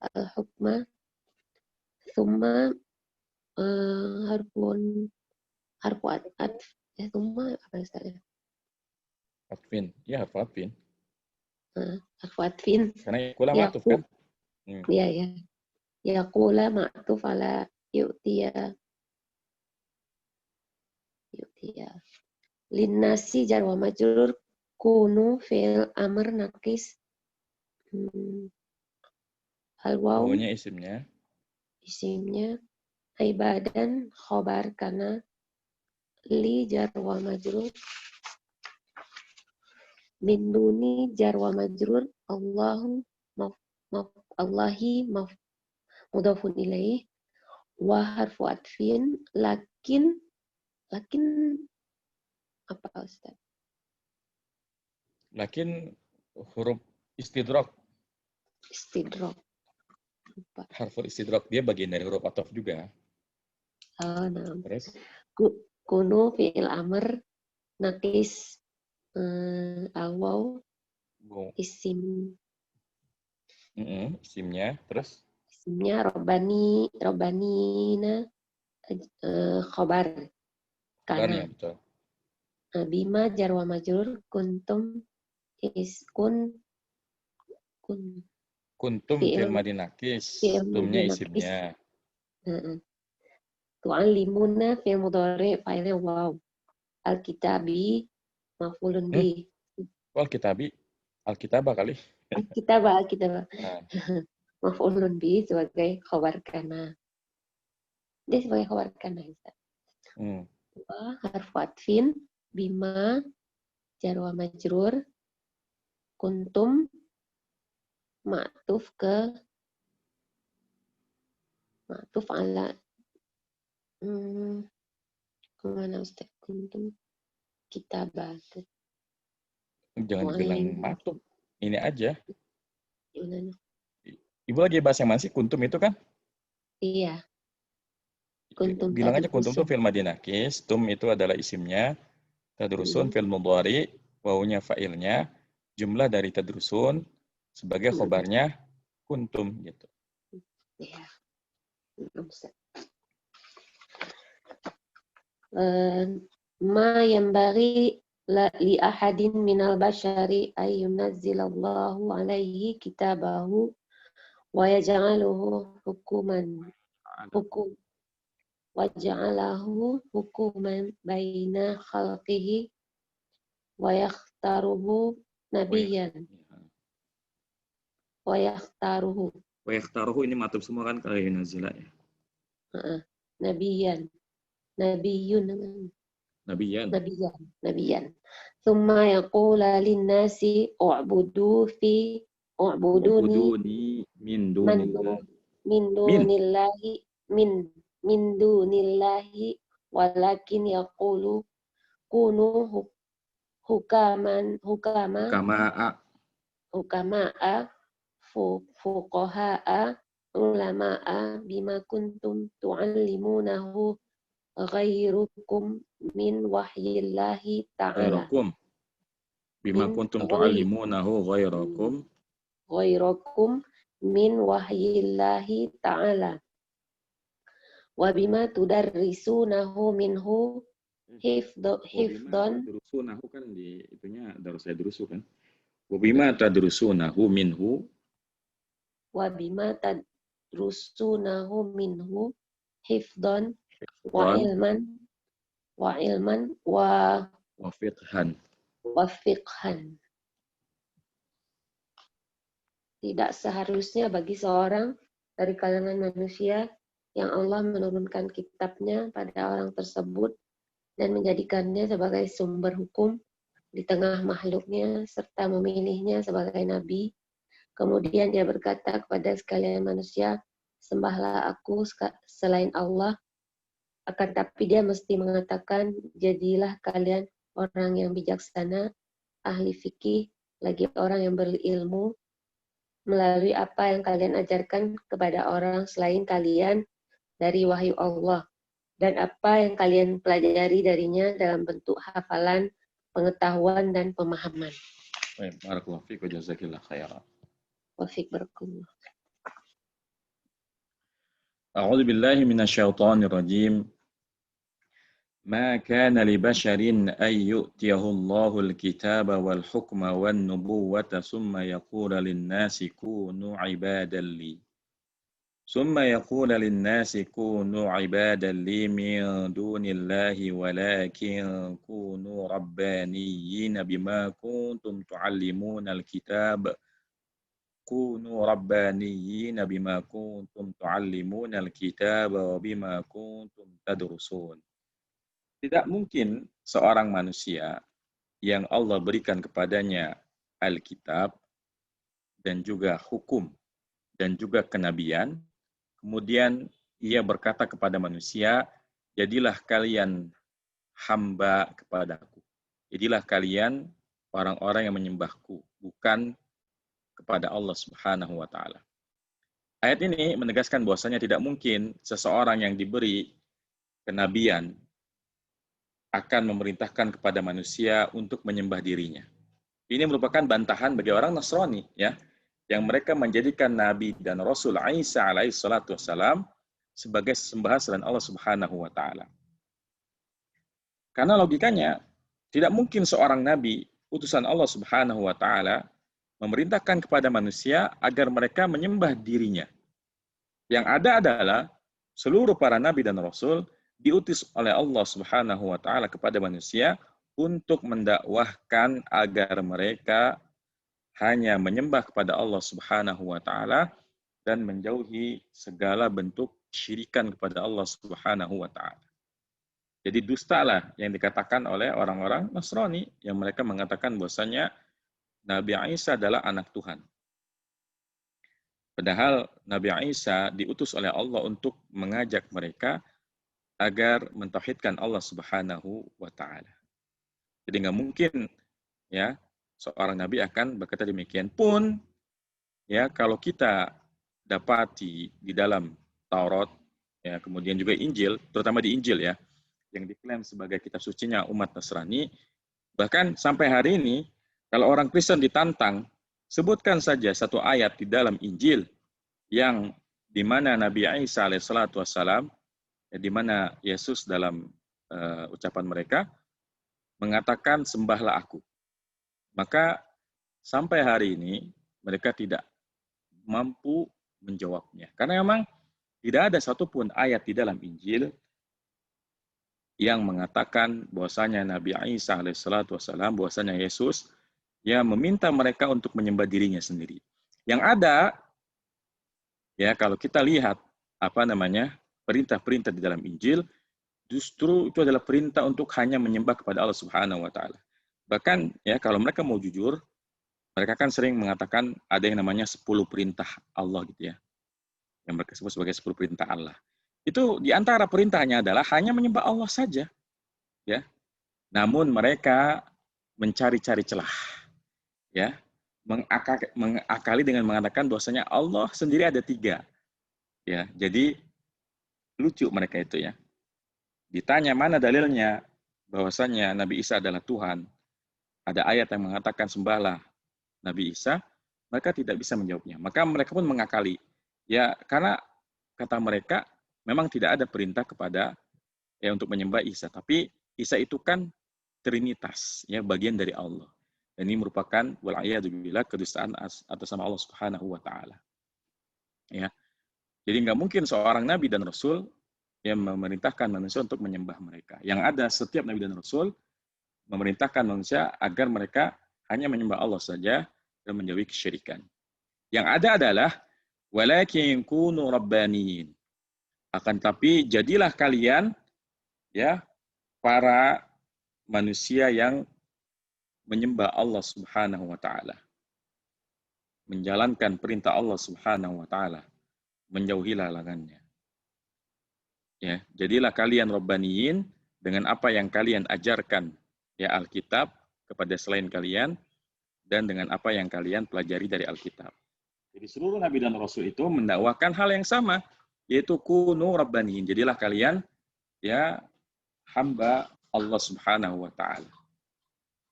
Speaker 6: al-hukma, thumma harfu atf. Thumma apa istilahnya?
Speaker 1: Atfin. Ya, harfu atfin.
Speaker 6: Harfu atfin.
Speaker 1: Karena kula ma'tuf kan?
Speaker 6: Iya, ya. Yaqula ma'tuf ala yu'tiya. Linnasi jar wa majrur, kunu fi'il amr naqis. Al-waw isimnya, ibadan khobar karena li jar wa majrur, min duni jar wa majrur, Allahu Allahi mudhafun ilaih wa harfu atfin lakin apa Ustaz?
Speaker 1: Lakin huruf istidrak,
Speaker 6: Istidrak.
Speaker 1: harful istidrak, dia bagian dari huruf ataf juga.
Speaker 6: Nah.
Speaker 1: Terus?
Speaker 6: Kunu fi'il amr naqis awaw isim.
Speaker 1: Isimnya, terus?
Speaker 6: Isimnya robbanina khobar.
Speaker 1: Kabarnya,
Speaker 6: Kana.
Speaker 1: betul.
Speaker 6: Bima jar wa majrur kuntum
Speaker 1: Kuntum fi'il madhi naqis, tumnya isimnya.
Speaker 6: Tu'allimuna fi'il mudhari' fa'ilnya waw. Al-kitabi maf'ulun bi.
Speaker 1: Alkitabah kali.
Speaker 6: Alkitabah.
Speaker 1: Nah.
Speaker 6: Maf'ulun bi sebagai khabar kana. Dia sebagai khabar kana. Harfu atfin bima jar wa majrur kuntum ma'tuf ala kemana Ustaz? Kuntum kitabah.
Speaker 1: Jangan bilang ma'tuf. Ini aja.
Speaker 6: Gimana?
Speaker 1: Ibu lagi bahas yang mana sih? Kuntum itu kan?
Speaker 6: Iya. Kuntum
Speaker 1: bilang aja kuntum itu fi'il madhi naqis, tum itu adalah isimnya, tadrusun fi'il mudhari, wawunya fa'ilnya, jumlah dari tadrusun sebagai khobarnya kuntum gitu.
Speaker 6: Iya. Ma yanbaghi li ahadin minal bashari ay yunazzilallahu alaihi kitabahu wa yaj'aluhu hukuman baina khalqihi wa yakhtaruhu nabiyyan. Wa yakhtaruhu
Speaker 1: ini matub semua kan kalau yunazzila ya.
Speaker 6: Nabiyyan. Thumma yaqula lin-nasi u'buduni min dunillahi walakin yaqulu kunu hukama'a fuqaha'a ulama'a bima kuntum tu'allimunahu ghairukum min wahyillahi ta'ala.
Speaker 1: Bima kuntum tu'allimunahu ghairakum
Speaker 6: min wahyillahi ta'ala. Wa bima tudarrisunahu minhu hifdhan.
Speaker 1: Tudarrisunahu kan di itunya darus saya durusu kan. Wa bima tadrusunahu minhu.
Speaker 6: Wa bima tadrusunahu minhu hifdhan wa ilman wa fiqhan. Tidak seharusnya bagi seorang dari kalangan manusia yang Allah menurunkan kitabnya pada orang tersebut dan menjadikannya sebagai sumber hukum di tengah makhluknya serta memilihnya sebagai nabi. Kemudian dia berkata kepada sekalian manusia, sembahlah aku selain Allah. Akan tapi dia mesti mengatakan, jadilah kalian orang yang bijaksana, ahli fikih, lagi orang yang berilmu, melalui apa yang kalian ajarkan kepada orang selain kalian dari wahyu Allah, dan apa yang kalian pelajari darinya dalam bentuk hafalan, pengetahuan, dan pemahaman.
Speaker 1: Baik, barakallahu fiik wa jazakillah khairan.
Speaker 6: Wa fiik barakallah.
Speaker 1: A'udzu billahi minasyaitonir rajim. ما كان لبشر أن يؤتيه الله الكتاب والحكم والنبوة ثم يقول للناس كونوا عبادا لي من دون الله ولكن كونوا ربانيين بما كنتم تعلمون الكتاب وبما كنتم تدرسون. Tidak mungkin seorang manusia yang Allah berikan kepadanya Alkitab dan juga hukum dan juga kenabian. Kemudian ia berkata kepada manusia, jadilah kalian hamba kepadaku. Jadilah kalian orang-orang yang menyembahku, bukan kepada Allah Subhanahu wa taala. Ayat ini menegaskan bahwasanya tidak mungkin seseorang yang diberi kenabian akan memerintahkan kepada manusia untuk menyembah dirinya. Ini merupakan bantahan bagi orang Nasrani, ya, yang mereka menjadikan Nabi dan Rasul Isa alaihissalatu wassalam sebagai sembahan selain Allah Subhanahu wa taala. Karena logikanya tidak mungkin seorang nabi utusan Allah Subhanahu wa taala memerintahkan kepada manusia agar mereka menyembah dirinya. Yang ada adalah seluruh para nabi dan rasul diutus oleh Allah Subhanahu wa taala kepada manusia untuk mendakwahkan agar mereka hanya menyembah kepada Allah Subhanahu wa taala dan menjauhi segala bentuk syirikan kepada Allah Subhanahu wa taala. Jadi dustalah yang dikatakan oleh orang-orang Nasrani yang mereka mengatakan bahwasanya Nabi Isa adalah anak Tuhan. Padahal Nabi Isa diutus oleh Allah untuk mengajak mereka agar mentauhidkan Allah Subhanahu wa taala. Jadi nggak mungkin ya seorang nabi akan berkata demikian. Pun ya kalau kita dapati di dalam Taurat ya, kemudian juga Injil, terutama di Injil ya, yang diklaim sebagai kitab sucinya umat Nasrani, bahkan sampai hari ini kalau orang Kristen ditantang, sebutkan saja satu ayat di dalam Injil yang di mana Nabi Isa alaihissalatu wassalam, ya, di mana Yesus dalam ucapan mereka mengatakan sembahlah aku. Maka sampai hari ini mereka tidak mampu menjawabnya. Karena memang tidak ada satupun ayat di dalam Injil yang mengatakan bahwasanya Nabi Isa alaihissalatu wassalam, bahwasanya Yesus ya meminta mereka untuk menyembah dirinya sendiri. Yang ada ya kalau kita lihat perintah-perintah di dalam Injil, justru itu adalah perintah untuk hanya menyembah kepada Allah Subhanahu wa taala. Bahkan ya kalau mereka mau jujur, mereka kan sering mengatakan ada yang namanya 10 perintah Allah gitu ya. Yang mereka sebut sebagai 10 perintah Allah. Itu di antara perintahnya adalah hanya menyembah Allah saja. Ya. Namun mereka mencari-cari celah. Ya. Mengakali dengan mengatakan bahwasanya Allah sendiri ada 3. Ya, jadi lucu mereka itu ya. Ditanya mana dalilnya bahwasanya Nabi Isa adalah Tuhan, ada ayat yang mengatakan sembahlah Nabi Isa, mereka tidak bisa menjawabnya. Maka mereka pun mengakali. Ya, karena kata mereka memang tidak ada perintah kepada ya untuk menyembah Isa, tapi Isa itu kan trinitas, ya bagian dari Allah. Dan ini merupakan wal'iyadzubillah kedustaan atas nama Allah Subhanahu wa taala. Ya. Jadi nggak mungkin seorang nabi dan rasul yang memerintahkan manusia untuk menyembah mereka. Yang ada setiap nabi dan rasul memerintahkan manusia agar mereka hanya menyembah Allah saja dan menjauhi kesyirikan. Yang ada adalah walakin kunu rabbaniyin. Akan tapi jadilah kalian ya para manusia yang menyembah Allah Subhanahu wa taala. Menjalankan perintah Allah Subhanahu wa taala, menjauhi larangannya. Ya, jadilah kalian rabbaniyin dengan apa yang kalian ajarkan ya Alkitab kepada selain kalian dan dengan apa yang kalian pelajari dari Alkitab. Jadi seluruh nabi dan rasul itu mendakwakan hal yang sama, yaitu kunu rabbaniyin. Jadilah kalian ya hamba Allah Subhanahu wa taala.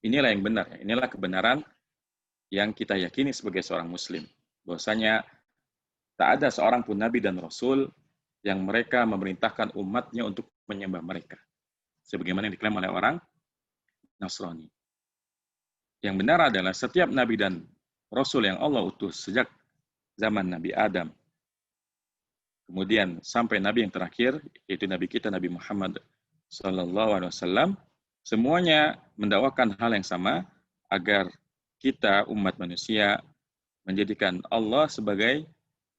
Speaker 1: Inilah yang benar, inilah kebenaran yang kita yakini sebagai seorang muslim. Bahwasanya tak ada seorang pun nabi dan rasul yang mereka memerintahkan umatnya untuk menyembah mereka. Sebagaimana yang diklaim oleh orang Nasrani. Yang benar adalah setiap nabi dan rasul yang Allah utus sejak zaman Nabi Adam, kemudian sampai nabi yang terakhir, yaitu nabi kita Nabi Muhammad SAW, semuanya mendakwakan hal yang sama agar kita umat manusia menjadikan Allah sebagai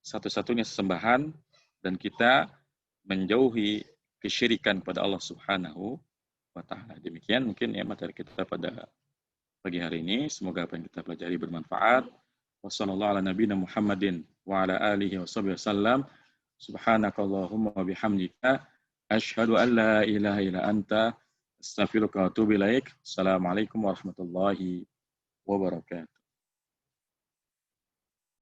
Speaker 1: satu-satunya sesembahan dan kita menjauhi kesyirikan kepada Allah Subhanahu wa taala. Demikian mungkin ya materi kita pada pagi hari ini. Semoga apa yang kita pelajari bermanfaat. Wassallallahu ala nabiyina Muhammadin wa ala alihi wasallam. Subhanakallahumma wa bihamdika asyhadu an la ilaha illa anta astaghfiruka wa atubu ilaik. Assalamualaikum warahmatullahi wabarakatuh.